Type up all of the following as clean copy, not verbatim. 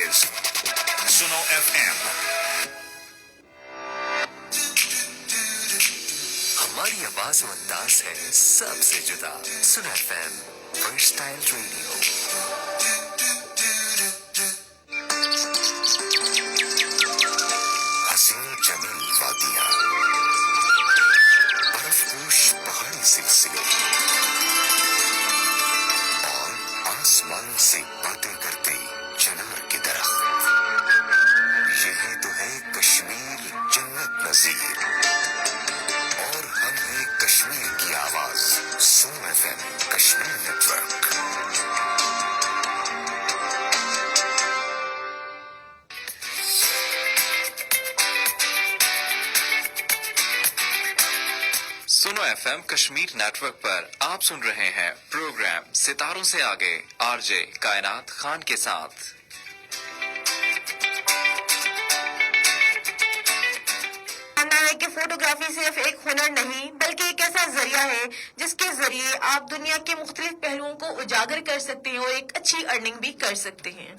is Suno FM. हमारी आवाज और अंदाज है सबसे जुदा. Suno FM, Versatile Radio. हसीन जमीन वादियाँ, बर्फपूश पहाड़ी सिलसिले और आसमान से बातें करते चिनार की दरख्त. यही तो है कश्मीर जन्नत नजीर. और हम हैं कश्मीर की आवाज. सुनो एफएम कश्मीर नेटवर्क. सुनो एफएम कश्मीर नेटवर्क पर आप सुन रहे हैं प्रोग्राम सितारों से आगे आरजे कायनात खान के साथ. कि फोटोग्राफी सिर्फ एक हुनर नहीं बल्कि एक ऐसा जरिया है जिसके जरिए आप दुनिया के मुख्तलिफ पहलुओं को उजागर कर सकते हैं और एक अच्छी अर्निंग भी कर सकते हैं.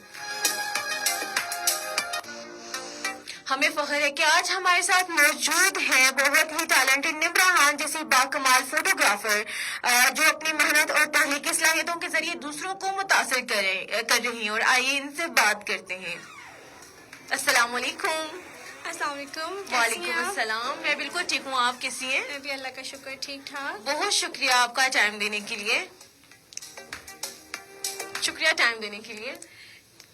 हमें फख्र है कि आज हमारे साथ मौजूद हैं बहुत ही टैलेंटेड निम्रा जैसी बाकमाल फोटोग्राफर जो अपनी मेहनत और तहलीकी सलाहियतों के जरिए दूसरों को मुतासिर कर रही हैं. और आइए इनसे बात करते हैं. अस्सलाम वालेकुम. अस्सलाम वालेकुम. वालेकुम अस्सलाम. मैं बिल्कुल ठीक हूँ. आप कैसी हैं? मैं भी अल्लाह का शुक्र ठीक ठाक. बहुत शुक्रिया आपका टाइम देने के लिए. शुक्रिया टाइम देने के लिए.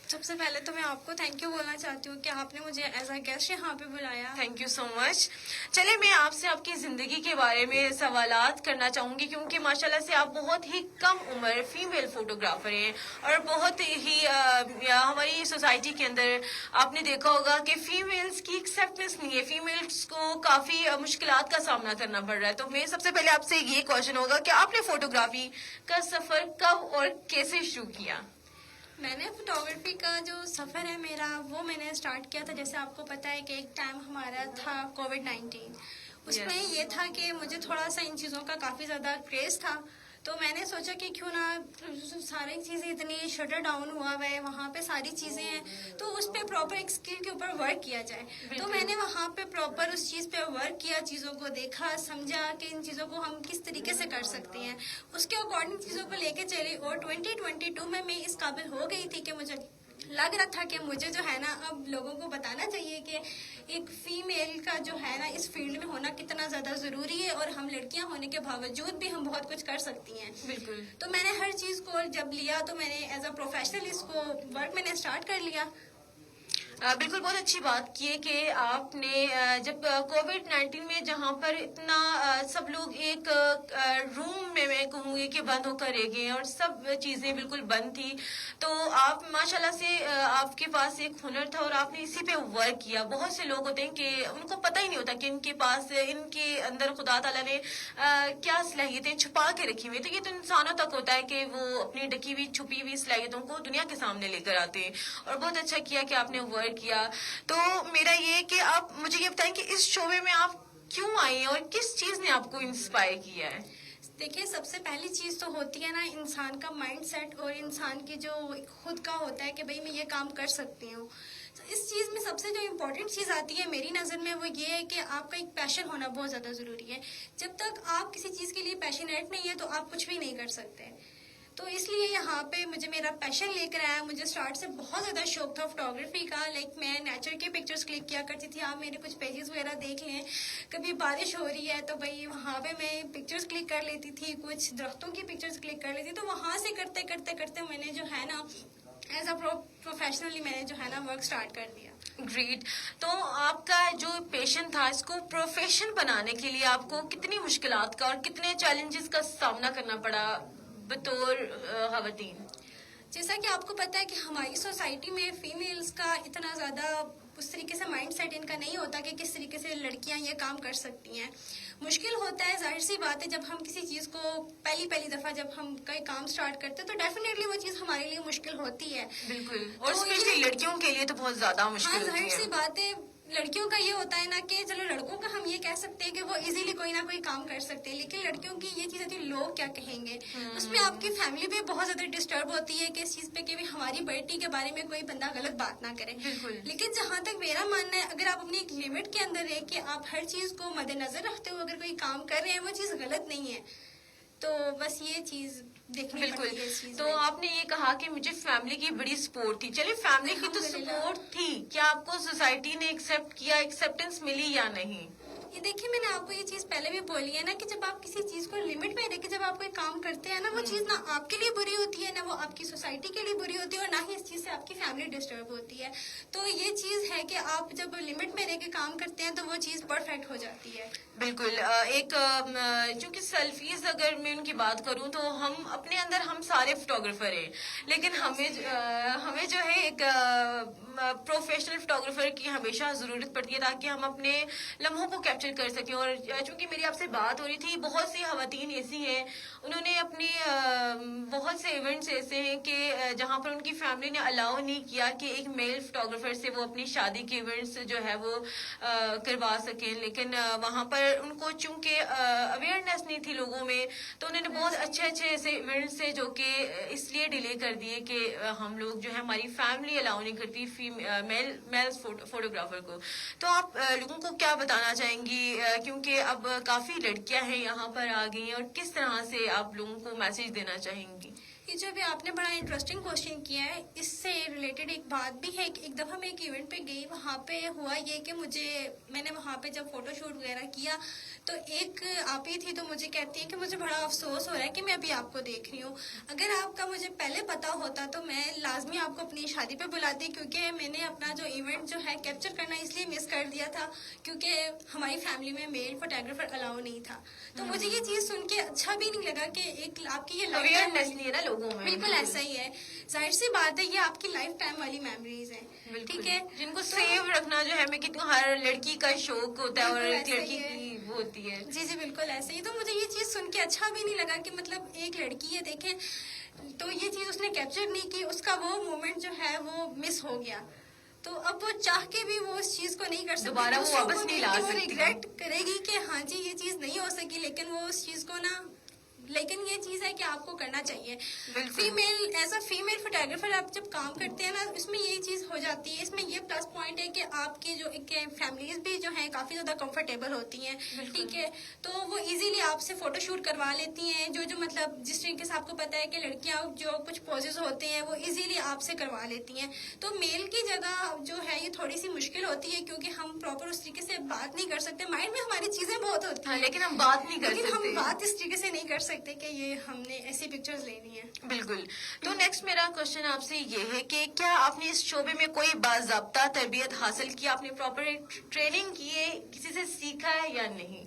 सबसे पहले तो मैं आपको थैंक यू बोलना चाहती हूँ कि आपने मुझे एज अ गेस्ट यहाँ पे बुलाया. Thank you so much. चलिए मैं आपसे आपकी जिंदगी के बारे में सवालात करना चाहूंगी क्योंकि माशाल्लाह से आप बहुत ही कम उम्र फीमेल फोटोग्राफर हैं और बहुत ही हमारी सोसाइटी के अंदर आपने देखा होगा कि फीमेल्स की एक्सेप्टेंस नहीं है. फीमेल्स को काफी मुश्किलात का सामना करना पड़ रहा है. तो मैं सबसे पहले आपसे ये क्वेश्चन होगा कि आपने फोटोग्राफी का सफर कब और कैसे शुरू किया? मैंने फोटोग्राफी का जो सफ़र है मेरा वो मैंने स्टार्ट किया था. जैसे आपको पता है कि एक टाइम हमारा था कोविड-19. उसमें ये था कि मुझे थोड़ा सा इन चीज़ों का काफ़ी ज़्यादा क्रेज़ था. तो मैंने सोचा कि क्यों ना सारी चीज़ें इतनी शटर डाउन हुआ हुआ है वहाँ पे सारी चीज़ें हैं तो उस पर प्रॉपर एक स्किल के ऊपर वर्क किया जाए. तो मैंने वहाँ पे प्रॉपर उस चीज़ पे वर्क किया, चीज़ों को देखा समझा कि इन चीज़ों को हम किस तरीके से कर सकते हैं. उसके अकॉर्डिंग चीज़ों को लेके चली और 2022 में मैं इस काबिल हो गई थी कि मुझे लग रहा था कि मुझे जो है ना अब लोगों को बताना चाहिए कि एक फीमेल का जो है ना इस फील्ड में होना कितना ज़्यादा ज़रूरी है और हम लड़कियां होने के बावजूद भी हम बहुत कुछ कर सकती हैं. बिल्कुल. तो मैंने हर चीज़ को जब लिया तो मैंने एज अ प्रोफेशनल इसको वर्क मैंने स्टार्ट कर लिया. बिल्कुल बहुत अच्छी बात की है कि आपने जब कोविड-19 में जहां पर इतना सब लोग एक रूम में मैं कहूँगी कि बंद होकर रह गए और सब चीजें बिल्कुल बंद थी तो आप माशाल्लाह से आपके पास एक हुनर था और आपने इसी पे वर्क किया. बहुत से लोग होते हैं कि उनको पता ही नहीं होता कि इनके पास इनके अंदर खुदा ताला ने क्या सलाहियतें छुपा के रखी हुई. तो ये तो इंसानों तक होता है कि वो अपनी ढकी हुई छुपी हुई सलाहियतों को दुनिया के सामने लेकर आते हैं और बहुत अच्छा किया कि आपने वर्क किया. तो मेरा ये कि आप मुझे ये बताएं कि इस शोबे में आप क्यों आई हैं और किस चीज ने आपको इंस्पायर किया है? देखिए सबसे पहली चीज़ तो होती है ना इंसान का माइंड सेट और इंसान की जो खुद का होता है कि भाई मैं ये काम कर सकती हूँ. तो इस चीज़ में सबसे जो इम्पोर्टेंट चीज़ आती है मेरी नज़र में वो ये है कि आपका एक पैशन होना बहुत ज़्यादा ज़रूरी है. जब तक आप किसी चीज़ के लिए पैशनेट नहीं है तो आप कुछ भी नहीं कर सकते. तो इसलिए यहाँ पे मुझे मेरा पैशन लेकर आया. मुझे स्टार्ट से बहुत ज़्यादा शौक था फोटोग्राफी का. लाइक मैं नेचर के पिक्चर्स क्लिक किया करती थी. आप मेरे कुछ पेजेस वगैरह देख लें, कभी बारिश हो रही है तो भाई वहाँ पे मैं पिक्चर्स क्लिक कर लेती थी, कुछ दरख्तों की पिक्चर्स क्लिक कर लेती. तो वहाँ से करते करते करते मैंने जो है ना एज अ प्रोफेशनली मैंने जो है ना वर्क स्टार्ट कर दिया. ग्रेट. तो आपका जो पैशन था इसको प्रोफेशन बनाने के लिए आपको कितनी मुश्किलात का और कितने चैलेंजेस का सामना करना पड़ा बतौर खवातीन? जैसा कि आपको पता है कि हमारी सोसाइटी में फीमेल्स का इतना ज़्यादा उस तरीके से माइंड सेट इनका नहीं होता कि किस तरीके से लड़कियां ये काम कर सकती हैं. मुश्किल होता है, जाहिर सी बात है. जब हम किसी चीज़ को पहली दफ़ा जब हम कोई काम स्टार्ट करते हैं तो डेफिनेटली वो चीज़ हमारे लिए मुश्किल होती है. बिल्कुल. और स्पेशली लड़कियों के लिए तो बहुत ज़्यादा मुश्किल होती है. जाहिर सी बात है लड़कियों का ये होता है ना कि चलो लड़कों का हम ये कह सकते हैं कि वो इजीली कोई ना कोई काम कर सकते हैं, लेकिन लड़कियों की ये चीज होती है लोग क्या कहेंगे। उसमें आपकी फैमिली भी बहुत ज्यादा डिस्टर्ब होती है कि इस चीज पे कि भी हमारी बेटी के बारे में कोई बंदा गलत बात ना करे। बिल्कुल। लेकिन जहां तक मेरा मानना है, अगर आप अपनी एक लिमिट के अंदर रह के आप हर चीज को मद्देनजर रखते हुए अगर कोई काम कर रहे हैं, वो चीज गलत नहीं है। तो बस ये चीज देखनी बिल्कुल। पड़ती है इस चीज तो में। आपने ये कहा कि मुझे फैमिली की बड़ी सपोर्ट थी, चलिए फैमिली की तो अल्हम्दुलिल्लाह। सपोर्ट थी, क्या आपको सोसाइटी ने एक्सेप्ट किया, एक्सेप्टेंस मिली या नहीं? ये देखिए, मैंने आपको ये चीज पहले भी बोली है ना कि जब आप किसी चीज को लिमिट में रह के जब आप कोई काम करते हैं ना, वो चीज ना आपके लिए बुरी होती है, ना वो आपकी सोसाइटी के लिए बुरी होती है, और ना ही इस चीज से आपकी फैमिली डिस्टर्ब होती है। तो ये चीज है कि आप जब लिमिट में रह के काम करते हैं तो वो चीज परफेक्ट हो जाती है। बिल्कुल। चूंकि सेल्फीज अगर मैं उनकी बात करूं तो हम अपने अंदर हम सारे फोटोग्राफर हैं, लेकिन हमें जो है एक प्रोफेशनल फोटोग्राफर की हमेशा जरूरत पड़ती है ताकि हम अपने लम्हों को कैप्चर कर सकें। और चूंकि मेरी आपसे बात हो रही थी, बहुत सी खवातीन ऐसी हैं, उन्होंने अपने बहुत से इवेंट्स ऐसे हैं कि जहां पर उनकी फैमिली ने अलाउ नहीं किया कि एक मेल फोटोग्राफर से वो अपनी शादी के इवेंट्स जो है वो करवा सकें, लेकिन वहां पर उनको चूंकि अवेयरनेस नहीं थी लोगों में, तो उन्होंने बहुत अच्छे अच्छे ऐसे इवेंट्स से जो कि इसलिए डिले कर दिए कि हम लोग जो है हमारी फैमिली अलाउ नहीं करती मेल फोटोग्राफर को। तो आप लोगों को क्या बताना चाहेंगी, क्योंकि अब काफी लड़कियां हैं यहाँ पर आ गई हैं, और किस तरह से आप लोगों को मैसेज देना चाहेंगी? ये जो भी आपने बड़ा इंटरेस्टिंग क्वेश्चन किया है, इससे रिलेटेड एक बात भी है कि एक दफा मैं एक इवेंट पे गई, वहाँ पे हुआ ये कि मैंने वहाँ पे जब फोटोशूट वगैरह किया तो एक आप ही थी, तो मुझे कहती है कि मुझे बड़ा अफसोस हो रहा है कि मैं अभी आपको देख रही हूँ, अगर आपका मुझे पहले पता होता तो मैं लाजमी आपको अपनी शादी पे बुलाती, क्योंकि मैंने अपना जो इवेंट जो है कैप्चर करना इसलिए मिस कर दिया था क्योंकि हमारी फैमिली में मेल फोटोग्राफर अलाउ नहीं था। तो मुझे ये चीज सुन के अच्छा भी नहीं लगा कि एक आपकी ये अवेयरनेस नहीं है ना लोगों में। बिल्कुल ऐसा ही है, जाहिर सी बात है, ये आपकी लाइफ टाइम वाली मेमोरीज हैं, ठीक है, जिनको सेव रखना जो है, मैं कितनी हर लड़की का शौक होता है, और बिल्कुल एक ऐसा लड़की ही है। की वो होती है। जी जी बिल्कुल ऐसे ही। तो मुझे ये चीज सुन के अच्छा भी नहीं लगा कि मतलब एक लड़की है, देखे तो ये चीज उसने कैप्चर नहीं की, उसका वो मोमेंट जो है वो मिस हो गया। तो अब वो चाह के भी वो उस चीज को नहीं कर सकती, दोबारा वो वापस नहीं ला वो सकती। रिग्रेट करेगी कि हाँ जी ये चीज नहीं हो सकी, लेकिन वो उस चीज को ना, लेकिन ये चीज है कि आपको करना चाहिए। Female as a female photographer आप जब काम करते हैं ना, इसमें ये चीज हो जाती है, इसमें ये प्लस पॉइंट है कि आपकी जो फैमिलीज भी जो है काफी ज्यादा कंफर्टेबल होती हैं, ठीक है, तो वो इजीली आपसे फोटोशूट करवा लेती हैं, जो मतलब जिस तरीके से आपको पता है कि लड़कियां जो कुछ पोजेस होते हैं वो इजीली आपसे करवा लेती हैं। तो मेल की जगह जो है ये थोड़ी सी मुश्किल होती है, क्योंकि हम प्रॉपर उस तरीके से बात नहीं कर सकते, माइंड में हमारी चीजें बहुत होती हैं, लेकिन हम बात नहीं कर लेकिन सकते, हम बात इस तरीके से नहीं कर सकते कि ये हमने ऐसी पिक्चर्स लेनी है। बिल्कुल। तो नेक्स्ट मेरा क्वेश्चन आपसे ये है कि क्या आपने इस शोबे में कोई बाज़ाब्ता तरबियत हासिल की, आपने प्रॉपर ट्रेनिंग की है, किसी से सीखा है या नहीं?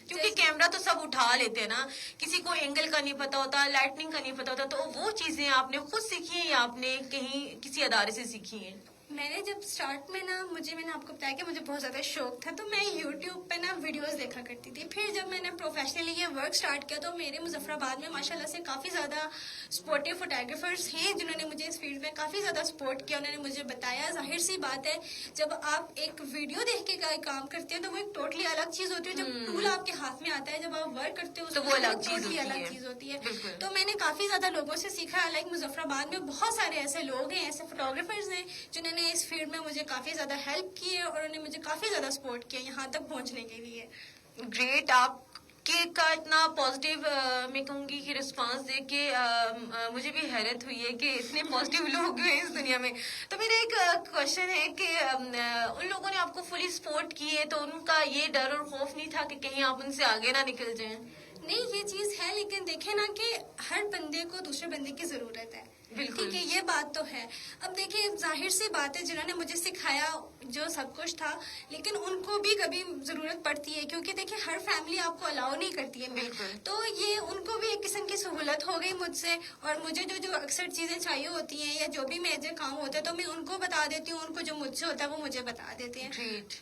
क्योंकि कैमरा तो सब उठा लेते हैं ना, किसी को एंगल का नहीं पता होता, लाइटनिंग का नहीं पता होता, तो वो चीजें आपने खुद सीखी है या आपने कहीं किसी अदारे से सीखी है? मैंने जब स्टार्ट में ना, मैंने आपको बताया कि मुझे बहुत ज्यादा शौक था, तो मैं यूट्यूब पे ना वीडियोस देखा करती थी। फिर जब मैंने प्रोफेशनली ये वर्क स्टार्ट किया तो मेरे मुजफ्फराबाद में माशाल्लाह से काफी ज्यादा सपोर्टिव फोटोग्राफर्स हैं जिन्होंने मुझे इस फील्ड में काफी ज्यादा सपोर्ट किया। उन्होंने मुझे बताया, जाहिर सी बात है जब आप एक वीडियो देख के काम करते हैं तो वो एक टोटली अलग चीज होती है, जब टूल आपके हाथ में आता है, जब आप वर्क करते हो तो वो अलग चीज होती है। तो मैंने काफी ज्यादा लोगों से सीखा, लाइक मुजफ्फराबाद में बहुत सारे ऐसे लोग हैं, ऐसे फोटोग्राफर्स हैं जिन्होंने इस फील्ड में मुझे काफी ज्यादा हेल्प की है और उन्होंने मुझे काफी ज्यादा सपोर्ट किया यहाँ तक पहुँचने के लिए। ग्रेट। आप का इतना पॉजिटिव मैं कहूंगी कि रिस्पांस दे के मुझे भी हैरत हुई है कि इतने पॉजिटिव लोग हैं इस दुनिया में। तो मेरा एक क्वेश्चन है कि उन लोगों ने आपको फुली सपोर्ट की है, तो उनका ये डर और खौफ नहीं था कि कहीं आप उनसे आगे ना निकल जाएं? नहीं, ये चीज है, लेकिन देखे ना कि हर बंदे को दूसरे बंदे की जरूरत है, ठीक है, ये बात तो है। अब देखिए जाहिर सी बात है, जिन्होंने मुझे सिखाया जो सब कुछ था, लेकिन उनको भी कभी जरूरत पड़ती है, क्योंकि देखिए हर फैमिली आपको अलाउ नहीं करती है बिल्कुल। तो ये उनको भी एक किस्म की सहूलत हो गई मुझसे, और मुझे जो अक्सर चीजें चाहिए होती हैं या जो भी मेजर काम होता है तो मैं उनको बता देती हूँ, उनको जो मुझसे होता है वो मुझे बता देते हैं। ग्रेट।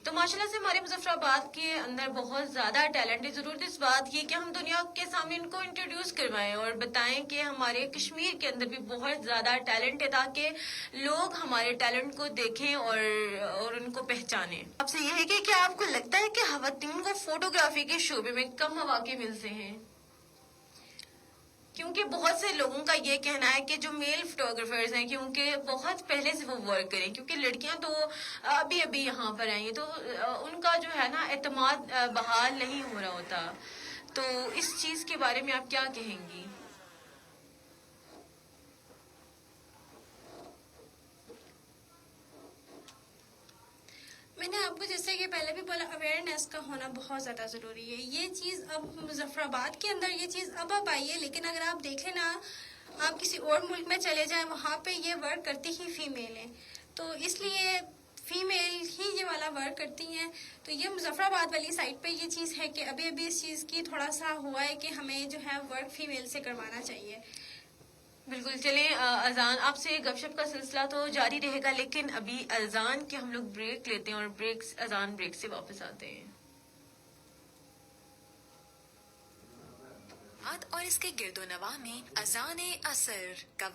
تو ماشاءاللہ سے ہمارے مظفر آباد کے اندر بہت زیادہ ٹیلنٹ ہے. ضرورت اس بات کی کہ ہم دنیا کے سامنے ان کو انٹروڈیوس کروائیں اور بتائیں کہ ہمارے کشمیر کے اندر بھی بہت زیادہ ٹیلنٹ ہے، تاکہ لوگ ہمارے ٹیلنٹ کو دیکھیں اور ان کو پہچانیں. آپ سے یہ ہے کہ کیا آپ کو لگتا ہے کہ خواتین کو فوٹوگرافی کے شعبے میں کم مواقع ملتے ہیں؟ کیونکہ بہت سے لوگوں کا یہ کہنا ہے کہ جو میل فوٹوگرافرز ہیں کیونکہ بہت پہلے سے وہ ورک کریں، کیونکہ لڑکیاں تو ابھی ابھی یہاں پر آئی ہیں، تو ان کا جو ہے نا اعتماد بحال نہیں ہو رہا ہوتا. تو اس چیز کے بارے میں آپ کیا کہیں گی؟ میں نے آپ کو جیسے کہ پہلے بھی بولا، اویئرنیس کا ہونا بہت زیادہ ضروری ہے. یہ چیز اب مظفر آباد کے اندر یہ چیز اب آئی ہے، لیکن اگر آپ دیکھیں نا، آپ کسی اور ملک میں چلے جائیں، وہاں پہ یہ ورک کرتی ہی فیمیل ہیں. تو اس لیے فیمیل ہی یہ والا ورک کرتی ہیں. تو یہ مظفر آباد والی سائڈ پہ یہ چیز ہے کہ ابھی ابھی اس چیز کی تھوڑا سا ہوا ہے کہ ہمیں جو ہے ورک فیمیل سے کروانا چاہیے. بالکل. چلیں اذان آپ سے گپ شپ کا سلسلہ تو جاری رہے گا، لیکن ابھی اذان کے ہم لوگ بریک لیتے ہیں اور اذان بریک سے واپس آتے ہیں. اور اس کے گرد و نواح میں اذان عصر کا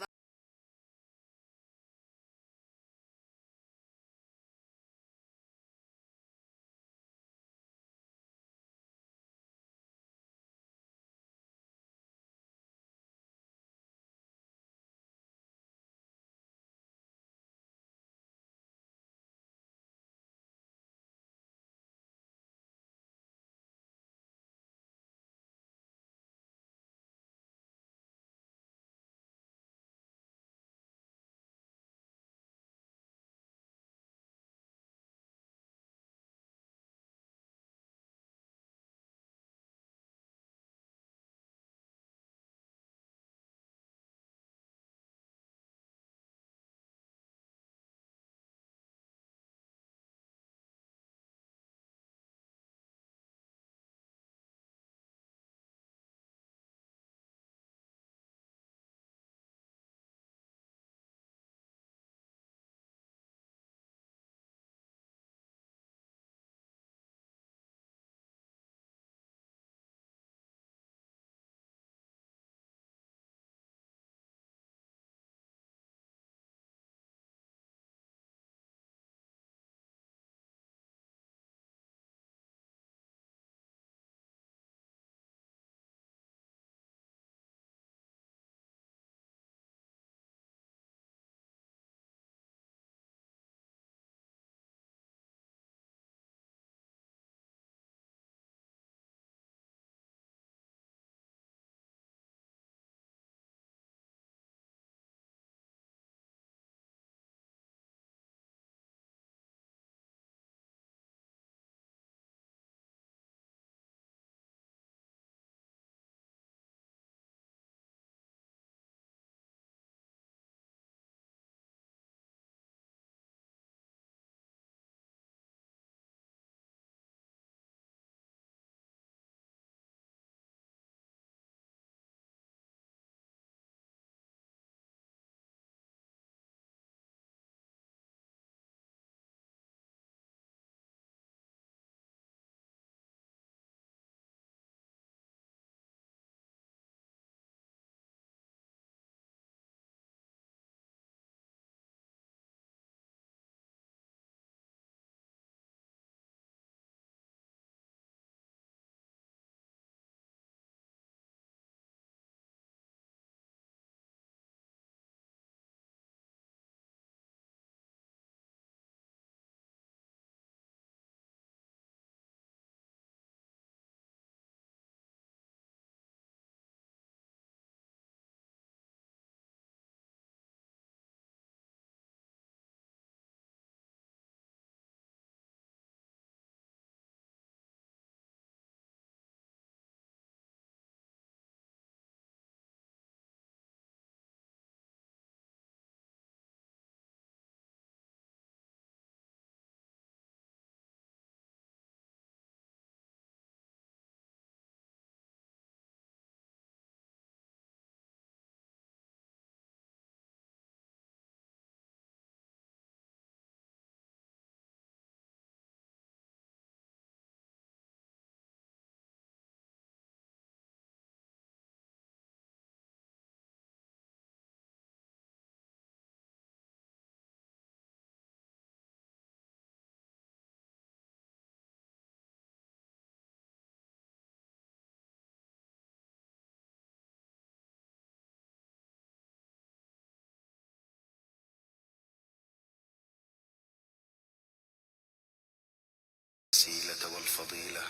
الوسيلة والفضيلة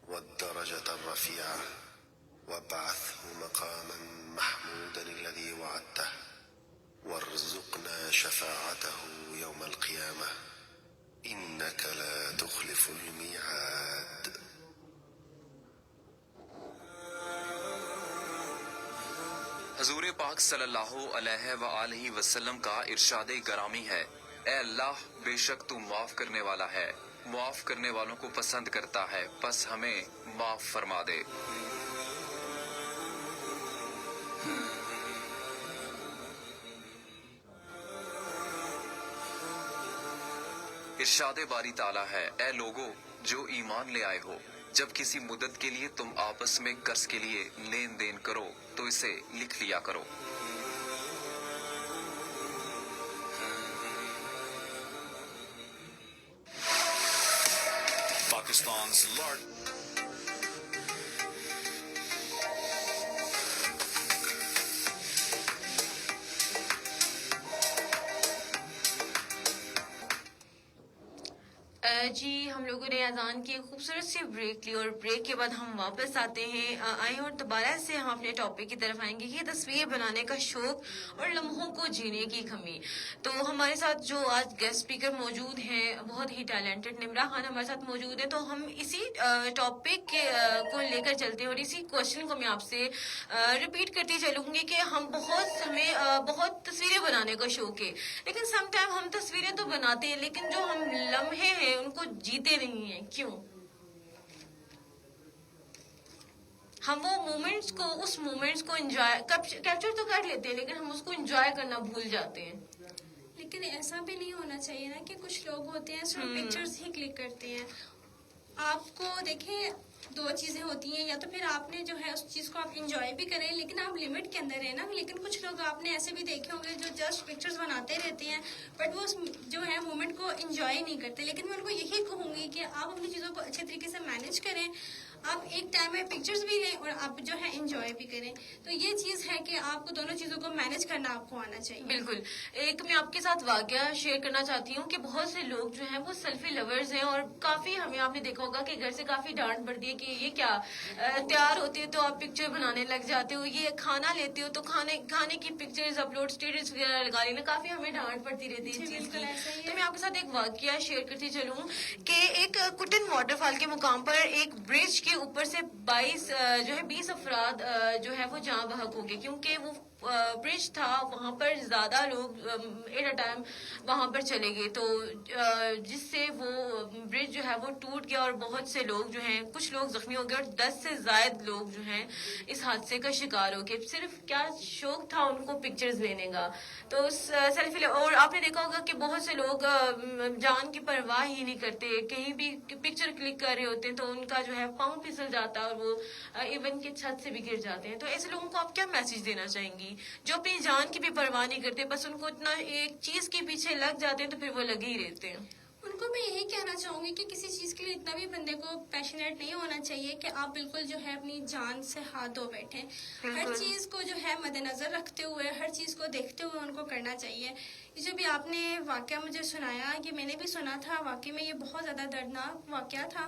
والدرجة الرفيعة وابعثه مقاما محمودا الذي وعدته وارزقنا شفاعته يوم القيامة إنك لا تخلف الميعاد. حضور پاک صلی اللہ علیہ وآلہ وسلم کا ارشاد گرامی ہے، اے اللہ بے شک تو معاف کرنے والا ہے، معاف کرنے والوں کو پسند کرتا ہے، پس ہمیں معاف فرما دے۔ ارشاد باری تعالیٰ ہے، اے لوگو جو ایمان لے آئے ہو، جب کسی مدت کے لیے تم آپس میں قرض کے لیے لین دین کرو تو اسے لکھ لیا کرو۔ Pakistan's largest جی ہم لوگوں نے اذان کی خوبصورت سی بریک لی اور بریک کے بعد ہم واپس آتے ہیں آئیں اور دوبارہ سے ہم اپنے ٹاپک کی طرف آئیں گے کہ تصویر بنانے کا شوق اور لمحوں کو جینے کی کمی۔ تو ہمارے ساتھ جو آج گیسٹ اسپیکر موجود ہیں بہت ہی ٹیلنٹڈ نمرہ خان ہمارے ساتھ موجود ہیں، تو ہم اسی ٹاپک کو لے کر چلتے ہیں اور اسی کوشچن کو میں آپ سے ریپیٹ کرتی چلوں گی کہ ہمیں بہت تصویریں بنانے کا شوق ہے، لیکن سم ٹائم ہم تصویریں تو بناتے ہیں لیکن جو ہم لمحے ہیں ان کو جیتے نہیں ہیں، کیوں؟ ہم وہ اس مومنٹس کو انجوائے کیپچر تو کر لیتے ہیں لیکن ہم اس کو انجوائے کرنا بھول جاتے ہیں۔ لیکن ایسا بھی نہیں ہونا چاہیے نا کہ کچھ لوگ ہوتے ہیں صرف پکچرز ہی کلک کرتے ہیں۔ آپ کو دیکھیں دو چیزیں ہوتی ہیں، یا تو پھر آپ نے جو ہے اس چیز کو آپ انجوائے بھی کریں لیکن آپ لمٹ کے اندر رہیں نا۔ لیکن کچھ لوگ آپ نے ایسے بھی دیکھے ہوں گے جو جسٹ پکچرز بناتے رہتے ہیں بٹ وہ جو ہے مومنٹ کو انجوائے نہیں کرتے۔ لیکن میں ان کو یہی کہوں گی کہ آپ اپنی چیزوں کو اچھے طریقے سے مینیج کریں، آپ ایک ٹائم میں پکچرز بھی لیں اور آپ جو ہے انجوائے بھی کریں۔ تو یہ چیز ہے کہ آپ کو دونوں چیزوں کو مینیج کرنا آپ کو آنا چاہیے۔ بالکل۔ ایک میں آپ کے ساتھ واقعہ شیئر کرنا چاہتی ہوں کہ بہت سے لوگ جو ہیں وہ سیلفی لورز ہیں اور کافی ہمیں آپ نے دیکھا ہوگا کہ گھر سے کافی ڈانٹ پڑتی ہے کہ یہ کیا تیار ہوتے ہو تو آپ پکچر بنانے لگ جاتے ہو، یہ کھانا لیتے ہو تو کھانے کی پکچرز اپلوڈ اسٹیٹس وغیرہ لگا لینا، کافی ہمیں ڈانٹ پڑتی رہتی ہے اس چیز کی۔ تو میں آپ کے ساتھ ایک واقعہ شیئر کرتی چلوں کہ ایک کٹن واٹر فال کے مقام پر ایک برج کے اوپر سے 20 افراد جو ہے وہ جاں بحق ہو گئے، کیونکہ وہ برج تھا وہاں پر زیادہ لوگ ایٹ اے ٹائم وہاں پر چلے گئے، تو جس سے وہ برج جو ہے وہ ٹوٹ گیا اور بہت سے لوگ جو ہیں کچھ لوگ زخمی ہو گئے اور 10 سے زائد لوگ جو ہیں اس حادثے کا شکار ہو گئے۔ صرف کیا شوق تھا ان کو پکچرز لینے کا، تو سیلفی اور آپ نے دیکھا ہوگا کہ بہت سے لوگ جان کی پرواہ ہی نہیں کرتے، کہیں بھی پکچر کلک کر رہے ہوتے ہیں تو ان کا جو ہے پاؤں پھسل جاتا ہے اور وہ ایون کے چھت سے بھی گر جاتے ہیں۔ تو ایسے لوگوں کو آپ کیا میسج دینا چاہیں گی جو اپنی جان کی بھی پرواہ نہیں کرتے، بس ان کو اتنا ایک چیز کے پیچھے لگ جاتے ہیں تو پھر وہ لگے ہی رہتے ہیں؟ ان کو میں یہی کہنا چاہوں گی کہ کسی چیز کے لیے اتنا بھی بندے کو پیشنیٹ نہیں ہونا چاہیے کہ آپ بالکل جو ہے اپنی جان سے ہاتھ دھو بیٹھیں۔ ہر چیز کو جو ہے مد نظر رکھتے ہوئے، ہر چیز کو دیکھتے ہوئے ان کو کرنا چاہیے۔ یہ جو بھی آپ نے واقعہ مجھے سنایا یہ میں نے بھی سنا تھا، واقعی میں یہ بہت زیادہ دردناک واقعہ تھا،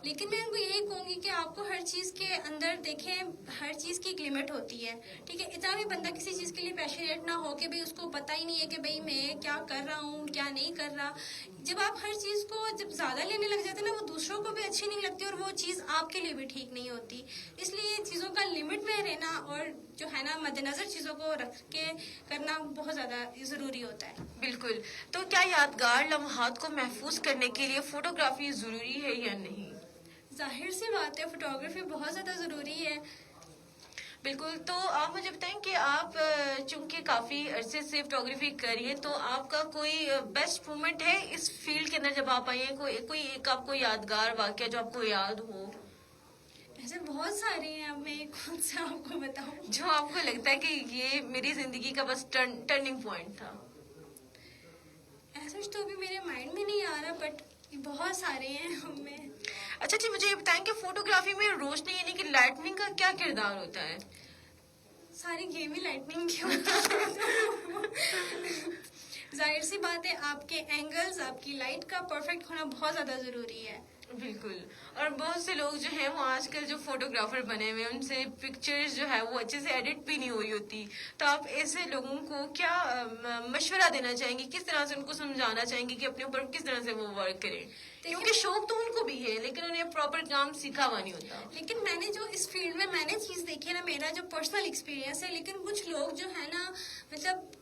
لیکن میں ان کو یہی کہوں گی کہ آپ کو ہر چیز کے اندر دیکھیں، ہر چیز کی ایک لمٹ ہوتی ہے، ٹھیک ہے؟ اتنا بھی بندہ کسی چیز کے لیے پیشنیٹ نہ ہو کہ بھائی اس کو پتہ ہی نہیں ہے کہ بھائی میں کیا کر رہا ہوں کیا نہیں کر رہا۔ جب آپ ہر چیز کو جب زیادہ لینے لگ جاتے ہیں نا وہ دوسروں کو بھی اچھی نہیں لگتی اور وہ چیز آپ کے لیے بھی ٹھیک نہیں ہوتی۔ اس لیے چیزوں کا لمٹ میں رہنا اور جو ہے نا مد نظر چیزوں کو رکھ کے کرنا بہت زیادہ ضروری ہوتا ہے۔ بالکل۔ تو کیا یادگار لمحات کو محفوظ کرنے کے لیے فوٹوگرافی ضروری ہے یا نہیں؟ ظاہر سی بات ہے فوٹوگرافی بہت زیادہ ضروری ہے۔ بالکل۔ تو آپ مجھے بتائیں کہ آپ چونکہ کافی عرصے سے فوٹوگرافی کر رہی ہیں تو آپ کا کوئی بیسٹ مومنٹ ہے اس فیلڈ کے اندر جب آپ آئی ہیں، کوئی ایک آپ کو یادگار واقعہ جو آپ کو یاد ہو؟ ایسے بہت سارے ہیں، اب میں کون سا آپ کو بتاؤں جو آپ کو لگتا ہے کہ یہ میری زندگی کا بس ٹرننگ پوائنٹ تھا؟ ایسا تو ابھی میرے مائنڈ میں نہیں آ رہا بٹ بہت سارے ہیں ہم میں۔ اچھا جی، مجھے یہ بتائیں کہ فوٹوگرافی میں روشنی یعنی کہ لائٹننگ کا کیا کردار ہوتا ہے؟ ساری گیم ہی لائٹننگ کی ہوتی ہے۔ ظاہر سی بات ہے آپ کے اینگلز، آپ کی لائٹ کا پرفیکٹ ہونا بہت زیادہ ضروری ہے. بالکل. اور بہت سے لوگ جو ہیں وہ آج کل جو فوٹوگرافر بنے ہوئے ہیں ان سے پکچرز جو ہے وہ اچھے سے ایڈٹ بھی نہیں ہوئی ہوتی. تو آپ ایسے لوگوں کو کیا مشورہ دینا چاہیں گی، کس طرح سے ان کو سمجھانا چاہیں گی کہ اپنے اوپر کس طرح سے وہ ورک کریں؟ کیونکہ شوق تو ان کو بھی ہے لیکن انہیں پراپر کام سیکھا ہوا نہیں ہوتا. لیکن میں نے جو اس فیلڈ میں نے چیز دیکھی ہے نا، میرا جو پرسنل ایکسپیرینس ہے، لیکن کچھ لوگ جو ہے نا مطلب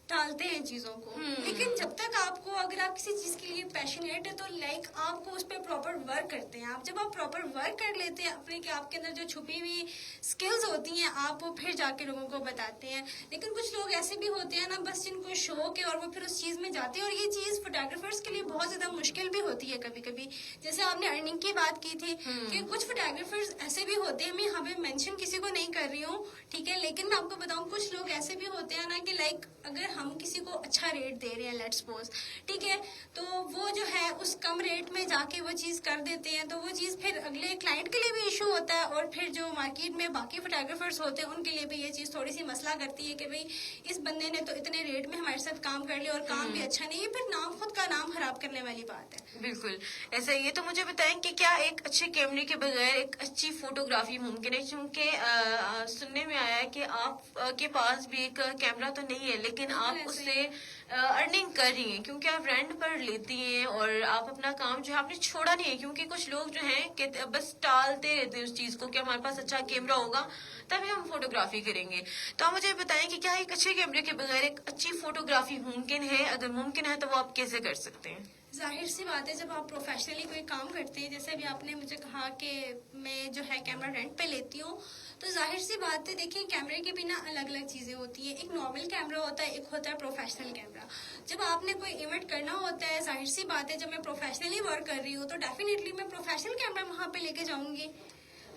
ٹالتے ہیں چیزوں کو. لیکن جب تک آپ کو، اگر آپ کسی چیز کے لیے پیشنیٹ ہے تو لائک آپ کو اس پہ پراپر ورک کرتے ہیں. آپ جب آپ پراپر ورک کر لیتے ہیں اپنے، کہ آپ کے اندر جو چھپی ہوئی اسکلز ہوتی ہیں آپ وہ پھر جا کے لوگوں کو بتاتے ہیں. لیکن کچھ لوگ ایسے بھی ہوتے ہیں نا بس جن کو شوق ہے اور وہ پھر اس چیز میں جاتے ہیں، اور یہ چیز فوٹوگرافرس کے لیے بہت زیادہ مشکل بھی ہوتی ہے کبھی کبھی. جیسے آپ نے ارننگ کی بات کی تھی کہ کچھ فوٹوگرافرز ایسے بھی ہوتے ہیں، میں یہاں پہ مینشن کسی کو نہیں کر رہی ہوں ٹھیک ہے، لیکن میں آپ کو بتاؤں کچھ لوگ ایسے بھی ہوتے ہیں نا کہ لائک اگر ہم کسی کو اچھا ریٹ دے رہے ہیں لیٹس سپوز ٹھیک ہے، تو وہ جو ہے اس کم ریٹ میں جا کے وہ چیز کر دیتے ہیں، تو وہ چیز پھر اگلے کلائنٹ کے لیے بھی ایشو ہوتا ہے، اور پھر جو مارکیٹ میں باقی فوٹوگرافرز ہوتے ہیں ان کے لیے بھی یہ چیز تھوڑی سی مسئلہ کرتی ہے کہ بھئی اس بندے نے تو اتنے ریٹ میں ہمارے ساتھ کام کر لیا اور کام بھی اچھا نہیں ہے. پھر نام، خود کا نام خراب کرنے والی بات ہے. بالکل ایسا ہی ہے. تو مجھے بتائیں کہ کیا ایک اچھے کیمرے کے بغیر ایک اچھی فوٹوگرافی ممکن ہے؟ کیونکہ سننے میں آیا ہے کہ آپ کے پاس بھی ایک کیمرہ تو نہیں ہے لیکن آپ اس سے ارننگ کر رہی ہیں کیونکہ آپ رینٹ پر لیتی ہیں اور آپ اپنا کام جو ہے آپ نے چھوڑا نہیں ہے. کیونکہ کچھ لوگ جو ہیں کہ بس ٹالتے رہتے ہیں اس چیز کو کہ ہمارے پاس اچھا کیمرہ ہوگا تبھی ہم فوٹوگرافی کریں گے. تو آپ مجھے بتائیں کہ کیا ایک اچھے کیمرے کے بغیر ایک اچھی فوٹوگرافی ممکن ہے؟ اگر ممکن ہے تو وہ آپ کیسے کر سکتے ہیں؟ ظاہر سی بات ہے جب آپ پروفیشنلی کوئی کام کرتے ہیں، جیسے ابھی آپ نے مجھے کہا کہ میں جو ہے کیمرہ رینٹ پہ لیتی ہوں، تو ظاہر سی بات ہے دیکھیں کیمرے کے بنا الگ الگ چیزیں ہوتی ہیں. ایک نارمل کیمرہ ہوتا ہے، ایک ہوتا ہے پروفیشنل کیمرہ. جب آپ نے کوئی ایونٹ کرنا ہوتا ہے، ظاہر سی بات ہے جب میں پروفیشنلی ورک کر رہی ہوں تو ڈیفینیٹلی میں پروفیشنل کیمرہ وہاں پہ لے کے جاؤں گی.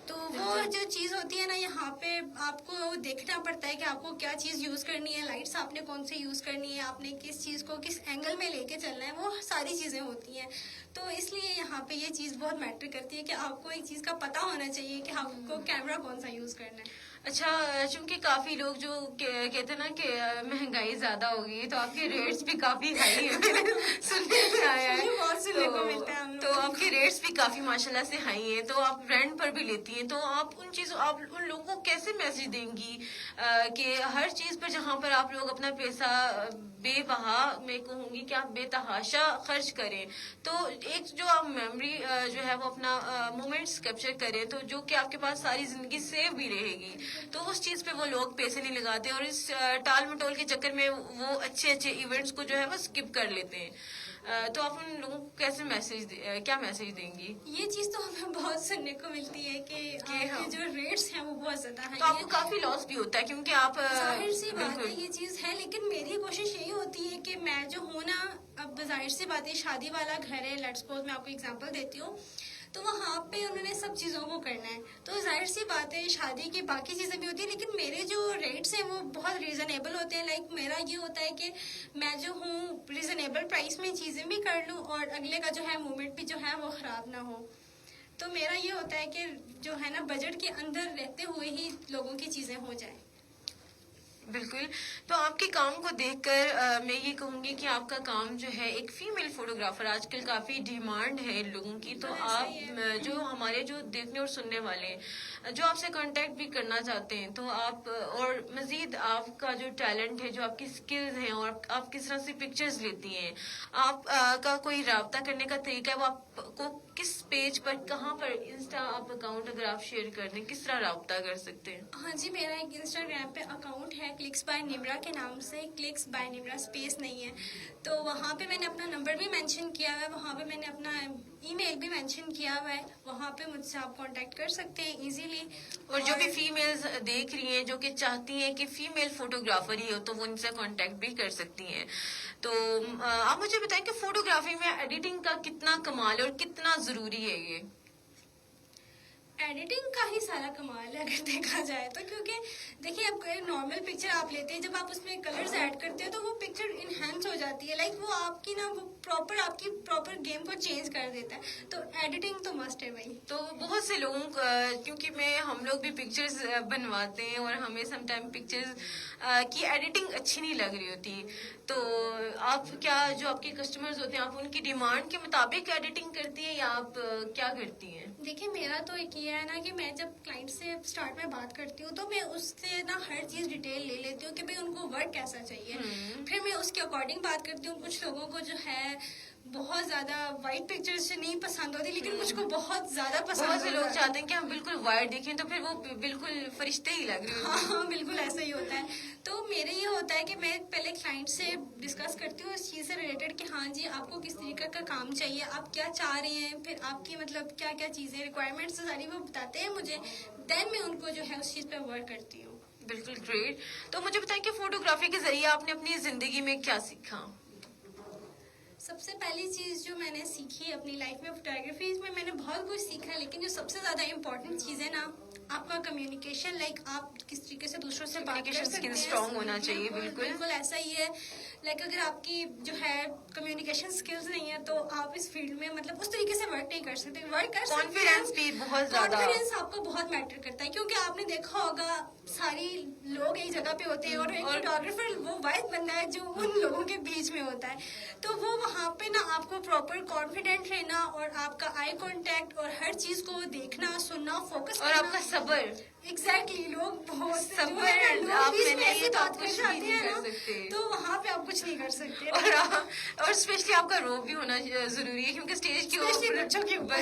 تو وہ جو چیز ہوتی ہے نا، یہاں پہ آپ کو دیکھنا پڑتا ہے کہ آپ کو کیا چیز یوز کرنی ہے، لائٹس آپ نے کون سی یوز کرنی ہے، آپ نے کس چیز کو کس اینگل میں لے کے چلنا ہے، وہ ساری چیزیں ہوتی ہیں. تو اس لیے یہاں پہ یہ چیز بہت میٹر کرتی ہے کہ آپ کو ایک چیز کا پتہ ہونا چاہیے کہ آپ کو کیمرہ کون سا یوز کرنا ہے. اچھا، چونکہ کافی لوگ جو کہتے ہیں نا کہ مہنگائی زیادہ ہوگی تو آپ کے ریٹس بھی کافی ہائی ہیں. سننے میں آیا ہے بہت سننے کو ملتا ہے ہم تو آپ کے ریٹس بھی کافی ماشاءاللہ سے ہائی ہیں. تو آپ رینٹ پر بھی لیتی ہیں، تو آپ ان چیزوں، آپ ان لوگوں کو کیسے میسج دیں گی کہ ہر چیز پر جہاں پر آپ لوگ اپنا پیسہ بے بہا، میں کہوں گی کہ آپ بے تحاشا خرچ کریں، تو ایک جو آپ میموری جو ہے وہ اپنا مومنٹس کیپچر کریں تو جو کہ آپ کے پاس ساری زندگی سیو بھی رہے گی، تو اس چیز پہ وہ لوگ پیسے نہیں لگاتے اور اس ٹال مٹول کے چکر میں وہ اچھے اچھے ایونٹس کو جو ہے وہ اسکپ کر لیتے ہیں. تو آپ ان لوگوں کو کیسے کیا میسج دیں گی؟ یہ چیز تو ہمیں بہت سننے کو ملتی ہے کہ آپ کے جو ریٹس ہیں وہ بہت زیادہ ہیں، تو آپ کو کافی لاس بھی ہوتا ہے کیونکہ آپ ظاہر سی بات ہے یہ چیز ہے. لیکن میری کوشش یہی ہوتی ہے کہ میں جو ہوں نا، اب ظاہر سی بات ہے شادی والا گھر ہے، لیٹس سپوز میں آپ کو ایگزامپل دیتی ہوں، تو وہاں پہ انہوں نے سب چیزوں کو کرنا ہے، تو ظاہر سی بات ہے شادی کی باقی چیزیں بھی ہوتی ہیں، لیکن میرے جو ریٹس ہیں وہ بہت ریزنیبل ہوتے ہیں. لائک میرا یہ ہوتا ہے کہ میں جو ہوں ریزنیبل پرائس میں چیزیں بھی کر لوں اور اگلے کا جو ہے مومنٹ بھی جو ہے وہ خراب نہ ہو. تو میرا یہ ہوتا ہے کہ جو ہے نا بجٹ کے اندر رہتے ہوئے ہی لوگوں کی چیزیں ہو جائیں. بالکل. تو آپ کے کام کو دیکھ کر میں یہ کہوں گی کہ آپ کا کام جو ہے ایک فیمیل فوٹوگرافر آج کل کافی ڈیمانڈ ہے لوگوں کی. تو آپ جو ہمارے جو دیکھنے اور سننے والے ہیں جو آپ سے کانٹیکٹ بھی کرنا چاہتے ہیں تو آپ، اور مزید آپ کا جو ٹیلنٹ ہے، جو آپ کی اسکلز ہیں اور آپ کس طرح سے پکچرز لیتی ہیں، آپ کا کوئی رابطہ کرنے کا طریقہ ہے، وہ آپ کو کس پیج پر، کہاں پر، انسٹا آپ اکاؤنٹ اگر آپ شیئر کر دیں کس طرح رابطہ کر سکتے ہیں؟ ہاں جی، میرا ایک انسٹاگرام پہ اکاؤنٹ ہے کلکس بائی نمرا کے نام سے، کلکس بائی نمرا اسپیس نہیں ہے. تو وہاں پہ میں نے اپنا نمبر بھی مینشن کیا ہوا ہے، وہاں پہ میں نے اپنا ای میل بھی مینشن کیا ہوا ہے، وہاں پہ مجھ سے آپ کانٹیکٹ کر سکتے ہیں ایزیلی. اور جو بھی فیمیلز دیکھ رہی ہیں جو کہ چاہتی ہیں کہ فیمیل فوٹوگرافر ہی ہو تو وہ ان سے کانٹیکٹ بھی کر سکتی ہیں. تو آپ مجھے بتائیں کہ فوٹوگرافی میں ایڈیٹنگ کا کتنا کمال اور کتنا ضروری ہے یہ؟ एडिटिंग का ही सारा कमाल है अगर देखा जाए तो, क्योंकि देखिए अब कोई नॉर्मल पिक्चर आप लेते हैं, जब आप उसमें कलर्स ऐड करते हैं तो वो पिक्चर इनहेंस हो जाती है, लाइक वो आपकी ना वो आपकी प्रॉपर गेम को चेंज कर देता है। तो एडिटिंग तो मस्ट है भाई। तो बहुत से लोगों क्योंकि हम लोग भी पिक्चर्स बनवाते हैं और हमें समटाइम पिक्चर्स की एडिटिंग अच्छी नहीं लग रही होती, तो आप क्या जो आपके कस्टमर्स होते हैं आप उनकी डिमांड के मुताबिक एडिटिंग करती हैं या आप क्या करती हैं? देखिए मेरा तो एक ये है ना कि मैं जब क्लाइंट से स्टार्ट में बात करती हूँ तो मैं उससे ना हर चीज डिटेल ले लेती हूँ कि भाई उनको वर्क कैसा चाहिए, फिर मैं उसके अकॉर्डिंग बात करती हूँ। कुछ लोगों को जो है बहुत ज्यादा वाइट पिक्चर्स नहीं पसंद होती, लेकिन कुछ को बहुत ज्यादा पसंद बहुत से लोग होता है। चाहते हैं कि हम बिल्कुल वाइट देखें तो फिर वो बिल्कुल फरिश्ते ही लग रहे होते हैं। हाँ बिल्कुल ऐसा ही होता है। तो मेरे ये होता है कि मैं पहले क्लाइंट से डिस्कस करती हूँ इस चीज़ से रिलेटेड कि हाँ जी आपको किस तरीके का काम चाहिए, आप क्या चाह रहे हैं, फिर आपकी मतलब क्या क्या चीज़ें रिक्वायरमेंट्स सारी वो बताते हैं मुझे, देन मैं उनको जो है उस चीज़ पे वर्क करती हूँ। बिल्कुल ग्रेट। तो मुझे बताएं कि फोटोग्राफी के जरिए आपने अपनी जिंदगी में क्या सीखा? सबसे पहली चीज़ जो मैंने सीखी अपनी लाइफ में फोटोग्राफी में, मैंने बहुत कुछ सीखा, लेकिन जो सबसे ज़्यादा इम्पोर्टेंट चीज़ है ना आपका कम्युनिकेशन, लाइक आप किस तरीके से दूसरों से बात कर Communication सकते skills हैं। strong होना चाहिए, बिल्कुल। बिल्कुल ऐसा ही है। लाइक अगर आपकी जो है कम्युनिकेशन स्किल्स नहीं है तो आप इस फील्ड में मतलब उस तरीके से वर्क नहीं कर सकते। वर्क कर सकते हैं, कॉन्फिडेंस भी बहुत ज्यादा, कॉन्फिडेंस आपको बहुत मैटर करता है, क्योंकि आपने देखा होगा सारी लोग एक जगह पे होते हैं और एक फोटोग्राफर वो वाइज बंदा है जो उन लोगों के बीच में होता है, तो वो वहाँ पे ना आपको प्रॉपर कॉन्फिडेंट रहना और आपका आई कांटेक्ट और हर चीज को देखना सुनना फोकस और आपका सबर। एग्जैक्टली लोग बहुत सबर, जो है ना, आप लोग बीच में में नहीं ऐसी तो आप बात कर कुछ भी जाते नहीं हैं कर ना, सकते। तो वहाँ पे आप कुछ नहीं कर सकते। और स्पेशली आपका रोब भी होना जरूरी है, क्योंकि स्टेज के Especially ऊपर बच्चों के ऊपर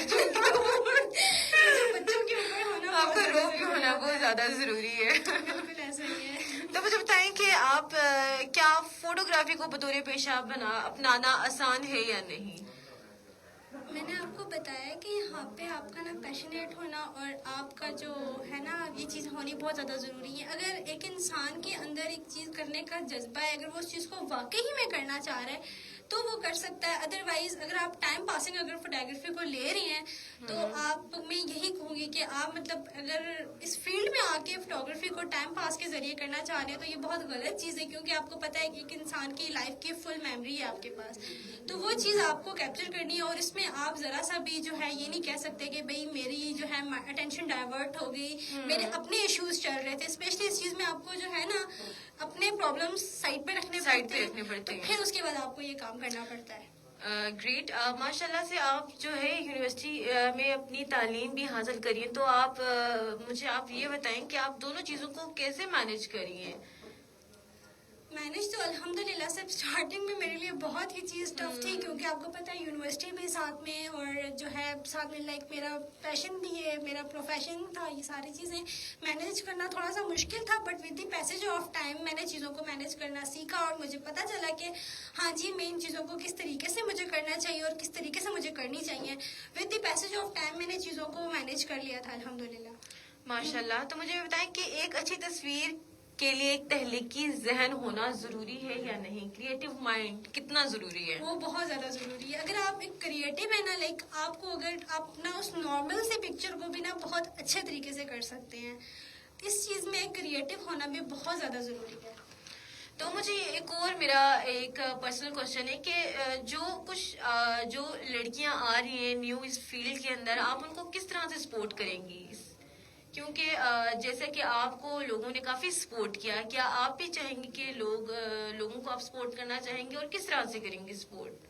बच्चों के ऊपर होना आपका बहुत रोब भी होना बहुत ज्यादा जरूरी है। बिल्कुल ऐसा ही है। तो मुझे बताएं कि आप क्या फोटोग्राफी को बतौर पेशा अपनाना आसान है या नहीं? मैंने आपको बताया कि यहाँ पे आपका ना पैशनेट होना और आपका जो है ना ये चीज़ होनी बहुत ज़्यादा ज़रूरी है। अगर एक इंसान के अंदर एक चीज़ करने का जज्बा है, अगर वो उस चीज़ को वाकई ही में करना चाह रहा है तो वो कर सकता है। अदरवाइज अगर आप टाइम पासिंग अगर फोटोग्राफी को ले रही हैं तो आप, मैं यही कहूँगी कि आप मतलब अगर इस फील्ड में आके फोटोग्राफी को टाइम पास के जरिए करना चाह रहे हैं तो ये बहुत गलत चीज़ है, क्योंकि आपको पता है कि एक इंसान की लाइफ की फुल मेमोरी है आपके पास, तो वो चीज़ आपको कैप्चर करनी है। और इसमें आप जरा सा भी जो है ये नहीं कह सकते कि भाई मेरी जो है अटेंशन डाइवर्ट हो गई, मेरे अपने इश्यूज चल रहे थे। स्पेशली इस चीज़ में आपको जो है ना अपने प्रॉब्लम्स साइड पे रखने पड़ते हैं, तो फिर उसके बाद आपको ये काम करना पड़ता है। ग्रेट। माशाल्लाह से आप जो है यूनिवर्सिटी में अपनी तालीम भी हासिल करी है, तो आप मुझे आप ये बताएं कि आप दोनों चीज़ों को कैसे मैनेज करी हैं? मैनेज तो अल्हम्दुलिल्लाह से स्टार्टिंग में मेरे लिए बहुत ही चीज़ टफ थी, क्योंकि आपको पता है यूनिवर्सिटी भी साथ में और जो है साथ में लाइक मेरा पैशन भी है, मेरा प्रोफेशन था, ये सारी चीज़ें मैनेज करना थोड़ा सा मुश्किल था। But with the passage of time मैंने चीज़ों को मैनेज करना सीखा और मुझे पता चला कि हाँ जी मैं इन चीज़ों को किस तरीके से मुझे करना चाहिए और किस तरीके से मुझे करनी चाहिए। With the passage of time मैंने चीज़ों को मैनेज कर लिया था अल्हम्दुलिल्लाह। माशाल्लाह। तो मुझे ये बताएं कि एक अच्छी तस्वीर के लिए एक तहलीकी जहन होना जरूरी है या नहीं? क्रिएटिव माइंड कितना जरूरी है? वो बहुत ज्यादा जरूरी है। अगर आप एक क्रिएटिव है ना, लाइक आपको अगर आप ना उस नॉर्मल से पिक्चर को भी ना बहुत अच्छे तरीके से कर सकते हैं, इस चीज में क्रिएटिव होना भी बहुत ज्यादा जरूरी है। तो मुझे एक और मेरा एक पर्सनल क्वेश्चन है कि जो लड़कियां आ रही हैं न्यू इस फील्ड के अंदर, आप उनको किस तरह से सपोर्ट करेंगी? क्योंकि जैसे कि आपको लोगों ने काफी सपोर्ट किया, क्या आप भी चाहेंगे कि लोगों को आप सपोर्ट करना चाहेंगे और किस तरह से करेंगे सपोर्ट?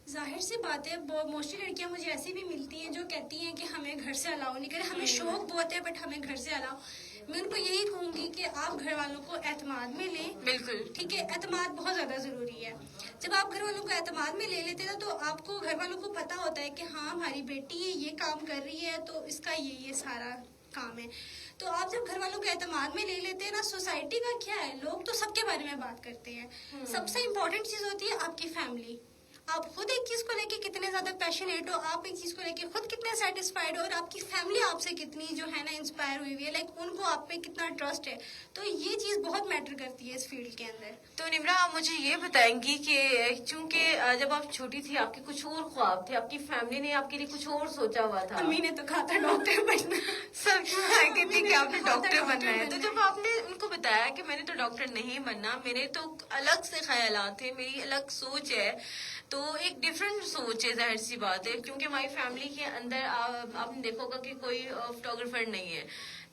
जाहिर सी बात है, मोस्टली लड़कियां मुझे ऐसी भी मिलती हैं जो कहती हैं कि हमें घर से अलाउ नहीं करे, हमें शौक बहुत है बट हमें घर से अलाउ। मैं उनको यही कहूंगी कि आप घर वालों को एतमाद में लें। बिल्कुल ठीक है, एतमाद बहुत ज्यादा जरूरी है। जब आप घर वालों को एतमाद में ले लेते हैं तो आपको घर वालों को पता होता है कि हाँ हमारी बेटी ये काम कर रही है तो इसका ये सारा काम है। तो आप जब घर वालों को एतमाद में ले लेते हैं ना, सोसाइटी का क्या है, लोग तो सबके बारे में बात करते हैं। सबसे इम्पोर्टेंट चीज होती है आपकी फैमिली। आप खुद एक चीज को लेके कितने ज्यादा पैशनेट हो, आप एक चीज को लेके खुद कितने सेटिस्फाइड हो और आपकी फैमिली आपसे कितनी जो है ना इंस्पायर हुई हुई है, लाइक उनको आप पे कितना ट्रस्ट है, तो ये चीज बहुत मैटर करती है इस फील्ड के अंदर। तो निम्रा, आप मुझे ये बताएंगी कि चूंकि जब आप छोटी थी आपके कुछ और ख्वाब थे, आपकी फैमिली ने आपके लिए कुछ और सोचा हुआ था। अम्मी ने तो कहा था डॉक्टर बनना। सब कहती थी कि आपने डॉक्टर बनना है। तो जब आपने उनको बताया कि मैंने तो डॉक्टर नहीं बनना, मेरे तो अलग से ख्यालात थे, मेरी अलग सोच है, तो एक डिफरेंट सोच है, जाहिर सी बात है, क्योंकि हमारी फैमिली के अंदर आपने देखा होगा कि कोई फोटोग्राफर नहीं है।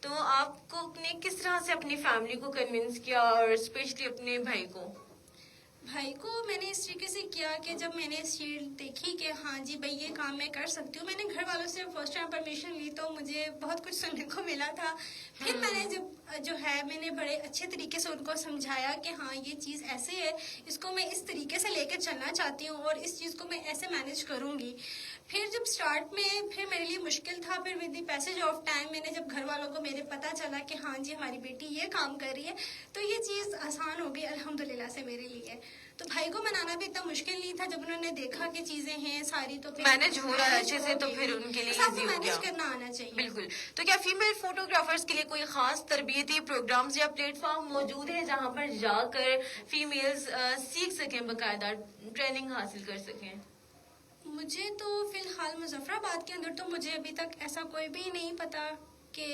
तो आपको ने किस तरह से अपनी फैमिली को कन्विंस किया और स्पेशली अपने भाई को? भाई को मैंने इस तरीके से किया कि जब मैंने इस चीज देखी कि हाँ जी भाई ये काम मैं कर सकती हूँ, मैंने घर वालों से फर्स्ट टाइम परमिशन ली तो मुझे बहुत कुछ सुनने को मिला था। फिर मैंने जब जो है मैंने बड़े अच्छे तरीके से उनको समझाया कि हाँ ये चीज़ ऐसे है, इसको मैं इस तरीके से लेकर चलना चाहती हूँ और इस चीज़ को मैं ऐसे मैनेज करूँगी। फिर जब स्टार्ट में फिर मेरे लिए मुश्किल था, फिर with the passage of time मैंने जब घर वालों को मेरे पता चला कि हाँ जी हमारी बेटी ये काम कर रही है, तो ये चीज़ आसान हो गई अल्हम्दुलिल्लाह से मेरे लिए। तो भाई को मनाना भी इतना मुश्किल नहीं था, जब उन्होंने देखा कि चीजें हैं सारी तो फिर मैनेज हो रहा है अच्छे से, तो फिर उनके लिए इजी हो गया। करना आना चाहिए। बिल्कुल। तो क्या फीमेल फोटोग्राफर्स के लिए कोई खास तरबियती प्रोग्राम्स या प्लेटफॉर्म मौजूद है जहां पर जाकर फीमेल्स सीख सकें, बकायदा ट्रेनिंग हासिल कर सकें? मुझे तो फिलहाल मुजफ्फराबाद के अंदर तो मुझे अभी तक ऐसा कोई भी नहीं पता कि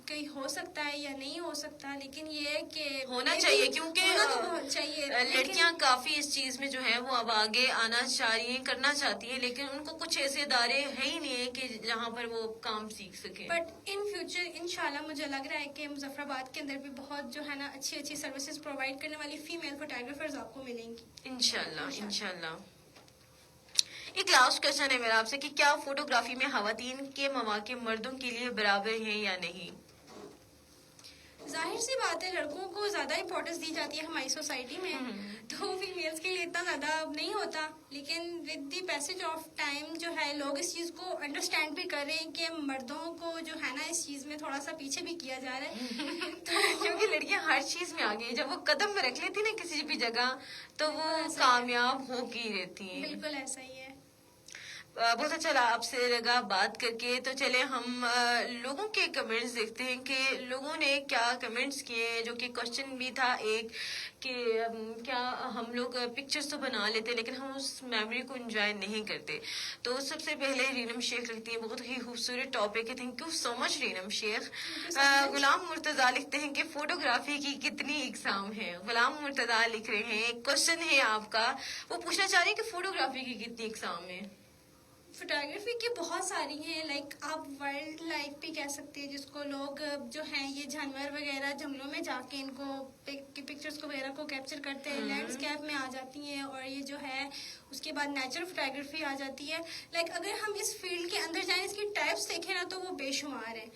कहीं हो सकता है या नहीं हो सकता, लेकिन ये है कि होना चाहिए, क्योंकि होना तो बहुत चाहिए। लड़कियां काफी इस चीज में जो है वो अब आगे आना चाह रही हैं, करना चाहती हैं, लेकिन उनको कुछ ऐसे इदारे है ही नहीं है कि जहां पर वो काम सीख सके। बट इन फ्यूचर इंशाल्लाह मुझे लग रहा है कि मुजफ्फराबाद के अंदर भी बहुत जो है ना अच्छी अच्छी सर्विसेज प्रोवाइड करने वाली फीमेल फोटोग्राफर्स आपको मिलेंगी इंशाल्लाह इंशाल्लाह। एक लास्ट क्वेश्चन है मेरा आपसे कि क्या फोटोग्राफी में खवातीन के मौके मर्दों के लिए बराबर हैं या नहीं? जाहिर सी बात है लड़कों को ज्यादा इम्पोर्टेंस दी जाती है हमारी सोसाइटी में, तो फीमेल्स के लिए इतना ज्यादा नहीं होता, लेकिन with the passage of time जो है लोग इस चीज को अंडरस्टैंड भी कर रहे हैं कि मर्दों को जो है ना इस चीज में थोड़ा सा पीछे भी किया जा रहा है। क्योंकि लड़कियां हर चीज में आगे हैं, जब वो कदम में रख लेती ना किसी भी जगह तो वो कामयाब होगी रहती हैं। बिल्कुल ऐसा ही है। बहुत अच्छा लगा आपसे लगा बात करके। तो चले हम लोगों के कमेंट्स देखते हैं कि लोगों ने क्या कमेंट्स किए हैं, जो कि क्वेश्चन भी था एक कि क्या हम लोग पिक्चर्स तो बना लेते लेकिन हम उस मेमोरी को एंजॉय नहीं करते। तो सबसे पहले रीनम शेख लिखती हैं बहुत ही खूबसूरत टॉपिक है, thank you so much Reenam Sheikh. Ghulam Murtaza लिखते हैं कि फोटोग्राफी की कितनी इकसाम है। गुलाम मुर्तजा लिख रहे हैं एक क्वेश्चन है आपका, वो पूछना चाह रहे हैं कि फोटोग्राफी की कितनी इकसाम है? फोटोग्राफी की बहुत सारी हैं, लाइक आप वाइल्ड लाइफ भी कह सकते हैं, जिसको लोग जो हैं ये जानवर वगैरह जंगलों में जाके इनको पिक्चर्स को वगैरह को कैप्चर करते हैं, लैंडस्केप में आ जाती हैं, और ये जो है उसके बाद नेचुरल फोटोग्राफी आ जाती है। लाइक अगर हम इस फील्ड के अंदर जाएं, इसकी टाइप्स देखें ना तो वो बेशुमार है,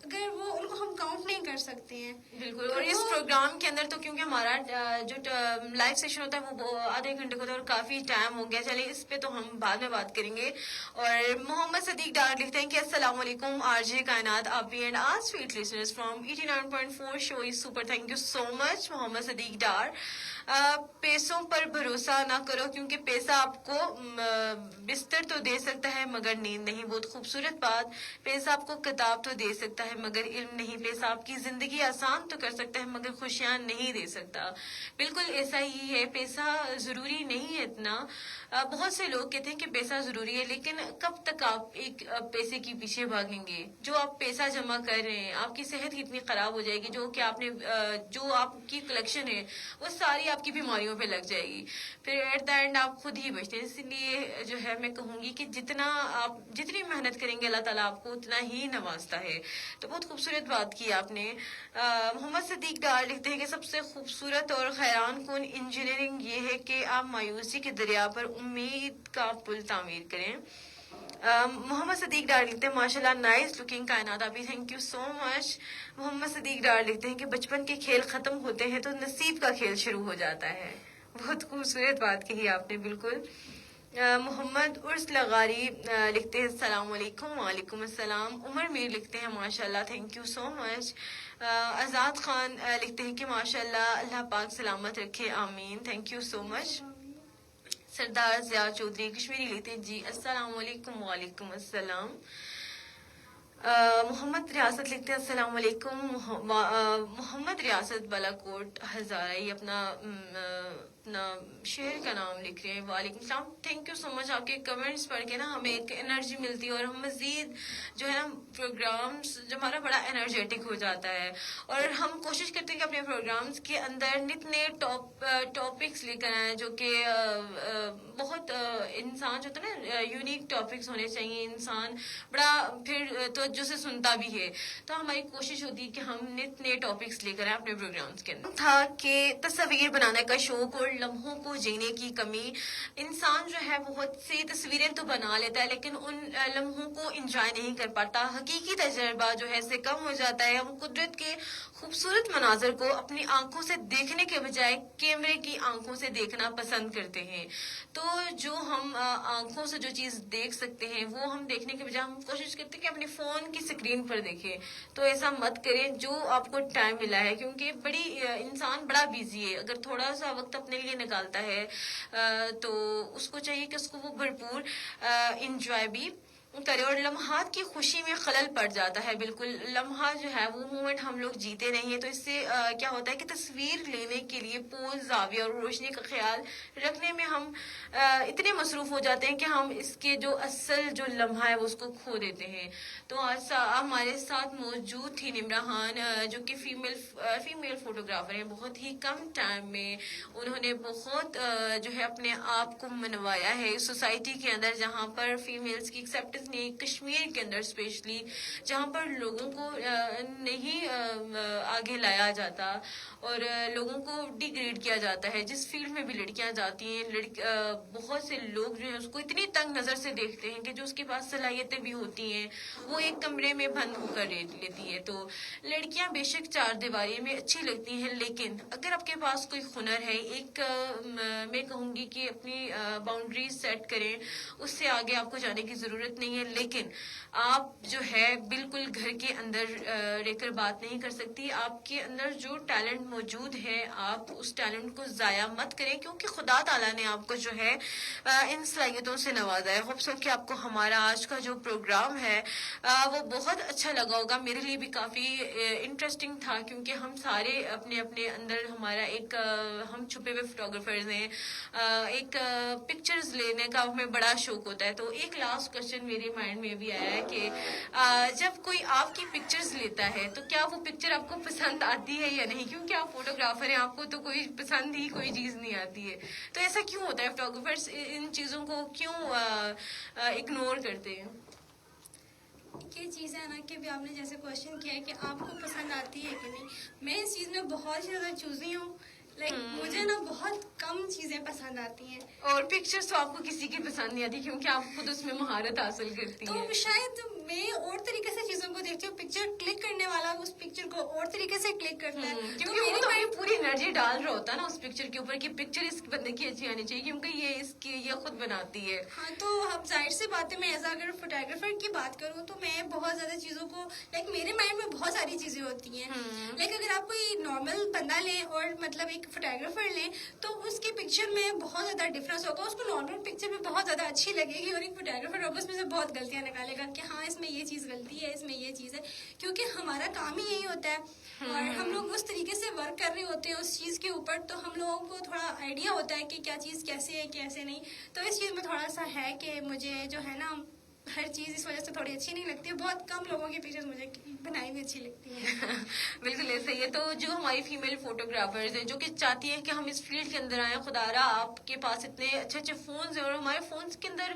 अगर वो उनको हम काउंट नहीं कर सकते हैं। बिल्कुल। और इस प्रोग्राम के अंदर तो क्योंकि हमारा जो लाइव सेशन होता है वो आधे घंटे का होता है और काफी टाइम हो गया, चले इस पे तो हम बाद में बात करेंगे। और मोहम्मद सदीक डार लिखते हैं कि अस्सलाम वालेकुम आरजे कायनात, आप and our sweet listeners from 89.4 show is super. Thank you so much Mohammad Sadiq Dar. पैसों पर भरोसा ना करो क्योंकि पैसा आपको बिस्तर तो दे सकता है मगर नींद नहीं। बहुत खूबसूरत बात। पैसा आपको किताब तो दे सकता है मगर इल्म नहीं। पैसा आपकी जिंदगी आसान तो कर सकता है मगर खुशियां नहीं दे सकता। बिल्कुल ऐसा ही है, पैसा जरूरी नहीं है इतना। बहुत से लोग कहते हैं कि पैसा जरूरी है, लेकिन कब तक आप एक पैसे के पीछे भागेंगे? जो आप पैसा जमा कर रहे हैं, आपकी सेहत कितनी खराब हो जाएगी, जो कि आपने जो आपकी कलेक्शन है वो सारी आपकी बीमारियों पे लग जाएगी, फिर एट द एंड आप खुद ही बचते हैं। इसलिए जो है मैं कहूंगी कि जितनी मेहनत करेंगे अल्लाह ताला आपको उतना ही नवाजता है। तो बहुत खूबसूरत बात की आपने। मोहम्मद सदीक डार लिखते हैं कि सबसे खूबसूरत और हैरान कुन इंजीनियरिंग ये है कि आप मायूसी के दरिया पर उम्मीद का पुल तामीर करें। मोहम्मद सदीक डार लिखते हैं माशाल्लाह नाइस लुकिंग कायनात अभी, thank you so much. Mohammad Sadiq Dar लिखते हैं कि बचपन के खेल खत्म होते हैं तो नसीब का खेल शुरू हो जाता है। बहुत खूबसूरत बात कही आपने, बिल्कुल। मोहम्मद उर्स लगारी लिखते हैं अस्सलाम वालेकुम। वालेकुम अस्सलाम। उमर मीर लिखते हैं माशाल्लाह, थैंक यू सो मच। आजाद खान लिखते हैं कि माशाल्लाह अल्लाह पाक सलामत रखे, आमीन, थैंक यू सो मच। सरदार जिया चौधरी कश्मीरी लिखते हैं जी अस्सलाम वालेकुम। वालेकुम अस्सलाम। मोहम्मद रियासत लिखते हैं अस्सलाम वालेकुम। मोहम्मद रियासत बालाकोट हजारा ये अपना शहर का नाम लिख रहे हैं। वालेकुम सलाम। Thank you so much. आपके कमेंट्स पढ़ के ना हमें एक एनर्जी मिलती है और हम मजीद जो है ना प्रोग्राम्स जो हमारा बड़ा एनर्जेटिक हो जाता है और हम कोशिश करते हैं कि अपने प्रोग्राम्स के अंदर नित नए टॉपिक्स लेकर आए जो कि बहुत इंसान जो होता है ना यूनिक टॉपिक्स होने चाहिए। इंसान बड़ा फिर तवज्जो से सुनता भी है, तो हमारी कोशिश होती है कि हम नित नए टॉपिक्स लेकर आए अपने प्रोग्राम्स के अंदर। था कि तस्वीर बनाने का शौक और लम्हों को जीने की कमी। इंसान जो है बहुत सी तस्वीरें तो बना लेता है लेकिन उन लम्हों को एंजॉय नहीं कर पाता। हकीकी तजर्बा जो है से कम हो जाता है। हम कुदरत के खूबसूरत मनाजर को अपनी आंखों से देखने के बजाय कैमरे की आंखों से देखना पसंद करते हैं। तो जो हम आंखों से जो चीज देख सकते हैं वो हम देखने के बजाय हम कोशिश करते हैं कि अपने फोन की स्क्रीन पर देखें। तो ऐसा मत करें जो आपको टाइम मिला है, क्योंकि बड़ी इंसान बड़ा बिजी है। अगर थोड़ा सा वक्त अपने लिए निकालता है तो उसको चाहिए कि उसको वो भरपूर इंजॉय भी करे और लम्हात की खुशी में खलल पड़ जाता है। बिल्कुल लम्हा जो है वो मोमेंट हम लोग जीते नहीं है। तो इससे क्या होता है कि तस्वीर लेने के लिए पोज जाविया और रोशनी का ख्याल रखने में हम इतने मसरूफ हो जाते हैं कि हम इसके जो असल जो लम्हा है वो उसको खो देते हैं। तो आज हमारे साथ मौजूद थी निमराहान जो कि फीमेल फोटोग्राफर है। बहुत ही कम टाइम में उन्होंने बहुत जो है अपने आप को मनवाया है सोसाइटी के अंदर जहाँ पर फीमेल्स की एक्सेप्टेंस नहीं, कश्मीर के अंदर स्पेशली जहाँ पर लोगों को नहीं आगे लाया जाता और लोगों को डिग्रेड किया जाता है। जिस फील्ड में भी लड़कियां जाती हैं बहुत से लोग जो है उसको इतनी तंग नजर से देखते हैं कि जो उसके पास सलाहियतें भी होती हैं वो एक कमरे में बंद होकर लेती है। तो लड़कियां बेशक चार दीवारी में अच्छी लगती हैं लेकिन अगर आपके पास कोई हुनर है, एक मैं कहूँगी कि अपनी बाउंड्रीज सेट करें, उससे आगे आपको जाने की जरूरत नहीं है। लेकिन आप जो है बिल्कुल घर के अंदर रहकर बात नहीं कर सकती। आपके अंदर जो टैलेंट मौजूद है आप उस टैलेंट को जाया मत करें, क्योंकि खुदा ताला ने आपको जो है इन सलाहियतों से नवाजा है। होप सो कि आपको हमारा आज का जो प्रोग्राम है वो बहुत अच्छा लगा होगा। मेरे लिए भी काफी इंटरेस्टिंग था क्योंकि हम सारे अपने अपने अंदर हमारा एक हम छुपे हुए फोटोग्राफर्स हैं। एक पिक्चर्स लेने का हमें बड़ा शौक होता है। तो एक लास्ट क्वेश्चन मेरे माइंड में भी आया है कि जब कोई आपकी पिक्चर्स लेता है तो क्या वो पिक्चर आपको पसंद आती है या नहीं? क्योंकि आप फोटोग्राफर हैं, आपको तो कोई पसंद ही कोई चीज नहीं आती है। तो ऐसा क्यों होता है? फोटोग्राफर्स इन चीजों को क्यों इग्नोर करते हैं? ये चीज़ है ना कि भी आपने जैसे क्वेश्चन किया है कि आपको पसंद आती है कि नहीं। मैं इस चीज़ में बहुत ही ज़्यादा चूजी हूँ। मुझे ना बहुत कम चीजें पसंद आती हैं और पिक्चर्स तो आपको किसी की पसंद नहीं आती क्योंकि आप खुद उसमें महारत हासिल करती हैं। तो शायद मैं और तरीके से चीजों को देखती हूँ। पिक्चर क्लिक करने वाला उस पिक्चर को और तरीके से क्लिक करता है क्योंकि वो तो अपनी पूरी एनर्जी डाल रहा होता है ना उस पिक्चर के ऊपर कि पिक्चर इस बंदे की अच्छी आनी चाहिए क्योंकि ये खुद बनाती है। हाँ, तो अब जाहिर सी बात है मैं एज अगर फोटोग्राफर की बात करूँ तो मैं बहुत ज्यादा चीजों को मेरे माइंड में बहुत सारी चीजें होती हैं। अगर आप कोई नॉर्मल बंदा लें और मतलब एक फोटोग्राफर लें तो उसकी पिक्चर में बहुत ज्यादा डिफरेंस होगा। उसको नॉर्मल पिक्चर में बहुत ज्यादा अच्छी लगेगी और एक फोटोग्राफर होगा उसमें से बहुत गलतियां निकालेगा कि हाँ इसमें ये चीज गलती है, इसमें ये चीज है, क्योंकि हमारा काम ही यही होता है और हम लोग उस तरीके से वर्क कर रहे होते हैं उस चीज के ऊपर। तो हम लोगों को थोड़ा आइडिया होता है कि क्या चीज कैसे है कैसे नहीं। तो इस चीज में थोड़ा सा है कि मुझे जो है ना हर चीज इस वजह से थोड़ी अच्छी नहीं लगती है। बहुत कम लोगों की पिक्चर्स मुझे बनाई हुई अच्छी लगती है। बिल्कुल ऐसा ही है। तो जो हमारी फीमेल फोटोग्राफर्स हैं जो कि चाहती हैं कि हम इस फील्ड के अंदर आए, खुदारा आपके पास इतने अच्छे अच्छे फोन्स हैं और हमारे फोन्स के अंदर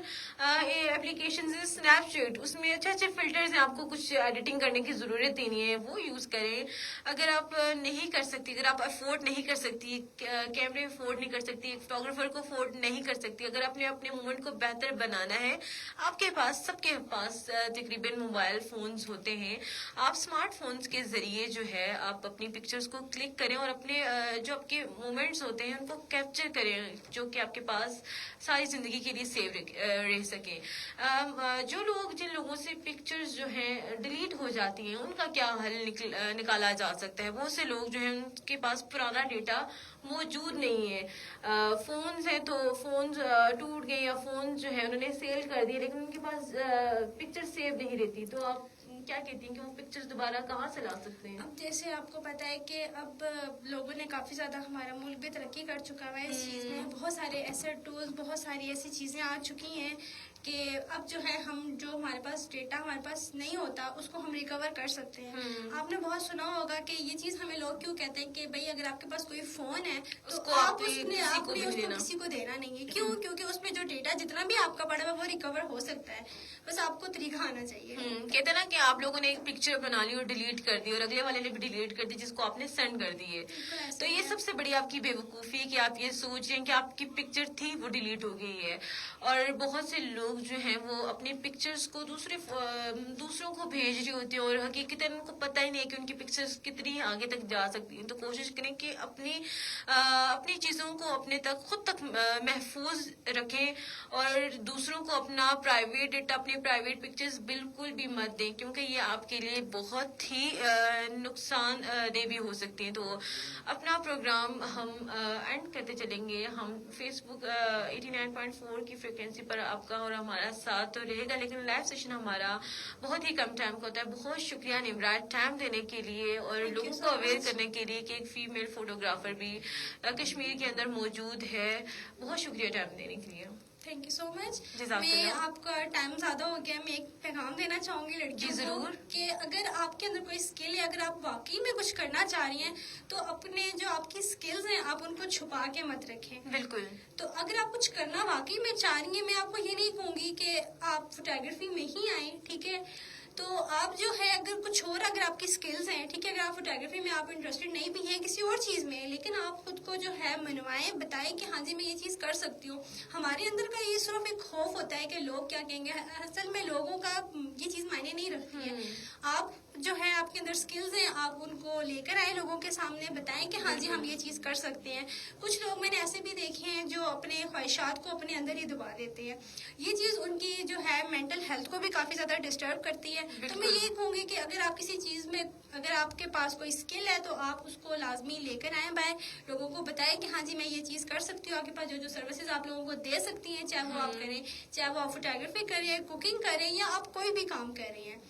एप्लीकेशन है स्नैपचैट, उसमें अच्छे अच्छे फिल्टर्स हैं, आपको कुछ एडिटिंग करने की जरूरत ही नहीं है, वो यूज करें। अगर आप नहीं कर सकती, अगर आप अफोर्ड नहीं कर सकती, कैमरे अफोर्ड नहीं कर सकती, फोटोग्राफर को अफोर्ड नहीं कर सकती, अगर आपने अपने मूवमेंट को बेहतर बनाना है, आपके पास सबके पास तकरीबन मोबाइल फोन्स होते हैं। आप स्मार्टफोन्स के जरिए जो है आप अपनी पिक्चर्स को क्लिक करें और अपने जो आपके मोमेंट्स होते हैं उनको कैप्चर करें जो कि आपके पास सारी जिंदगी के लिए सेव रह सके। जिन लोगों से पिक्चर्स जो हैं डिलीट हो जाती हैं उनका क्या हल निकाला जा सकता है? बहुत से लोग जो हैं उनके पास पुराना डेटा मौजूद नहीं है। फोन्स हैं तो फोन्स टूट गए या फोन जो है उन्होंने सेल कर दिए लेकिन उनके पास पिक्चर सेव नहीं रहती। तो आप क्या कहती हैं कि वो पिक्चर्स दोबारा कहाँ से ला सकते हैं? अब जैसे आपको पता है कि अब लोगों ने काफ़ी ज़्यादा, हमारा मुल्क भी तरक्की कर चुका है इस चीज़ में, बहुत सारे ऐसे टूल्स, बहुत सारी ऐसी चीज़ें आ चुकी हैं कि अब जो है हम जो हमारे पास डेटा हमारे पास नहीं होता उसको हम रिकवर कर सकते हैं। आपने बहुत सुना होगा कि ये चीज़ हमें लोग क्यों कहते हैं कि भाई अगर आपके पास कोई फ़ोन है तो उसको आप आपने उसने किसी को आपने भी उसको देना। किसी को देना नहीं है। क्यों? क्योंकि उसमें जो डेटा जितना भी आपका पड़ा हुआ है वो रिकवर हो सकता है, बस आपको तरीका आना चाहिए। कहते हैं ना कि आप लोगों ने एक पिक्चर बना ली और डिलीट कर दी और अगले वाले ने भी डिलीट कर दी जिसको आपने सेंड कर दी है। ऐसा तो ये सबसे बड़ी आपकी बेवकूफ़ी है कि आप ये सोच रहे हैं कि आपकी पिक्चर थी वो डिलीट हो गई है। और बहुत से लोग जो हैं वो अपनी पिक्चर्स को दूसरों को भेज रहे होते हैं और हकीकतन उनको पता ही नहीं है कि उनकी पिक्चर्स कितनी आगे तक जा सकती हैं। तो कोशिश करें कि अपनी चीज़ों को अपने तक खुद तक महफूज रखें और दूसरों को अपना प्राइवेट डेटा, अपनी प्राइवेट पिक्चर्स बिल्कुल भी मत दें, क्योंकि ये आपके लिए बहुत ही नुकसान दे भी हो सकती हैं। तो अपना प्रोग्राम हम एंड करते चलेंगे। हम फेसबुक 89.4 की फ्रिक्वेंसी पर आपका और हमारा साथ तो रहेगा, लेकिन लाइव सेशन हमारा बहुत ही कम टाइम का होता है। बहुत शुक्रिया निम्रा टाइम देने के लिए और लोगों को अवेयर करने के लिए कि एक फीमेल फोटोग्राफर भी कश्मीर के अंदर मौजूद है। बहुत शुक्रिया टाइम देने के लिए। Thank you so much. जज़ाकल्लाह। मैं आपका टाइम ज्यादा हो गया, मैं एक पैगाम देना चाहूंगी जी, लड़कियों को ज़रूर। कि अगर आपके अंदर कोई स्किल है, अगर आप वाकई में कुछ करना चाह रही हैं तो अपने जो आपकी स्किल्स हैं आप उनको छुपा के मत रखें। बिल्कुल। तो अगर आप कुछ करना वाकई में चाह रही हैं, मैं आपको ये नहीं कहूंगी कि आप फोटोग्राफी में ही आए, ठीक है? तो आप जो है अगर कुछ और, अगर आपकी स्किल्स हैं, ठीक है, अगर आप फोटोग्राफी में आप इंटरेस्टेड नहीं भी हैं, किसी और चीज़ में, लेकिन आप खुद को जो है मनवाएं, बताएं कि हाँ जी मैं ये चीज़ कर सकती हूँ। हमारे अंदर का ये सिर्फ एक खौफ होता है कि लोग क्या कहेंगे, असल में लोगों का ये चीज़ मायने नहीं रखती है। आप जो है आपके अंदर स्किल्स हैं, आप उनको लेकर आए, लोगों के सामने बताएं कि हाँ जी हम ये चीज़ कर सकते हैं। कुछ लोग मैंने ऐसे भी देखे हैं जो अपने ख्वाहिशात को अपने अंदर ही दबा देते हैं। ये चीज़ उनकी जो है मेंटल हेल्थ को भी काफ़ी ज़्यादा डिस्टर्ब करती है। तो मैं ये कहूँगी कि अगर आप किसी चीज़ में, अगर आपके पास कोई स्किल है तो आप उसको लाजमी लेकर आए बाहर, लोगों को बताएं कि हाँ जी मैं ये चीज़ कर सकती हूँ। आपके पास जो जो सर्विसेज आप लोगों को दे सकती हैं, चाहे वो आप करें, चाहे वो आप फोटोग्राफी करें, कुकिंग करें या आप कोई भी काम कर रही हैं।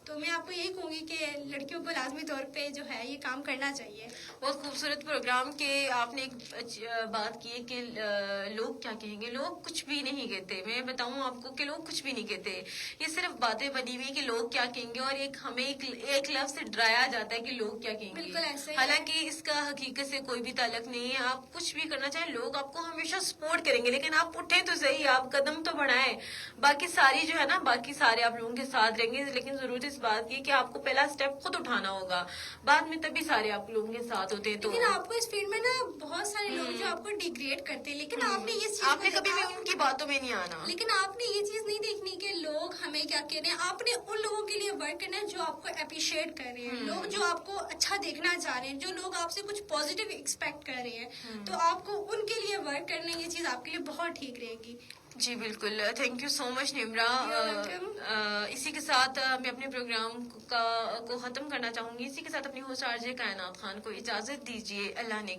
तो मैं आपको यही कहूँगी कि लड़कियों को लाजमी तौर पे जो है ये काम करना चाहिए। बहुत खूबसूरत प्रोग्राम के आपने एक बात की है कि लोग क्या कहेंगे। लोग कुछ भी नहीं कहते। मैं बताऊं आपको कि लोग कुछ भी नहीं कहते। ये सिर्फ बातें बनी हुई कि लोग क्या कहेंगे और हमें एक लफ्ज से डराया जाता है कि लोग क्या बिल्कुल कहेंगे। ऐसे ही हालांकि इसका हकीकत से कोई भी ताल्लुक नहीं है। आप कुछ भी करना चाहें, लोग आपको हमेशा सपोर्ट करेंगे, लेकिन आप उठें तो सही, आप कदम तो बढ़ाएं। बाकी सारी जो है ना, बाकी सारे आप लोगों के साथ रहेंगे, लेकिन जरूरत इस बात की कि आपको पहला स्टेप खुद उठाना होगा, बाद में तभी सारे आप लोगों के साथ होते हैं। तो लेकिन आपको इस फील्ड में ना बहुत सारे लोग जो आपको डिग्रेड करते हैं, लेकिन आपने ये चीज आपने कभी भी उनकी बातों में नहीं आना। लेकिन आपने ये चीज नहीं देखनी कि लोग हमें क्या कह रहे हैं। आपने उन लोगों के लिए वर्क करना है जो आपको अप्रिशिएट कर रहे हैं, लोग जो आपको अच्छा देखना चाह रहे हैं, जो लोग आपसे कुछ पॉजिटिव एक्सपेक्ट कर रहे हैं, तो आपको उनके लिए वर्क करना, ये चीज आपके लिए बहुत ठीक रहेगी। जी बिल्कुल। Thank you so much Nimra. इसी के साथ मैं अपने प्रोग्राम को ख़त्म करना चाहूंगी। इसी के साथ अपनी होस्ट आरजे कायनात खान को इजाज़त दीजिए। अल्लाह ने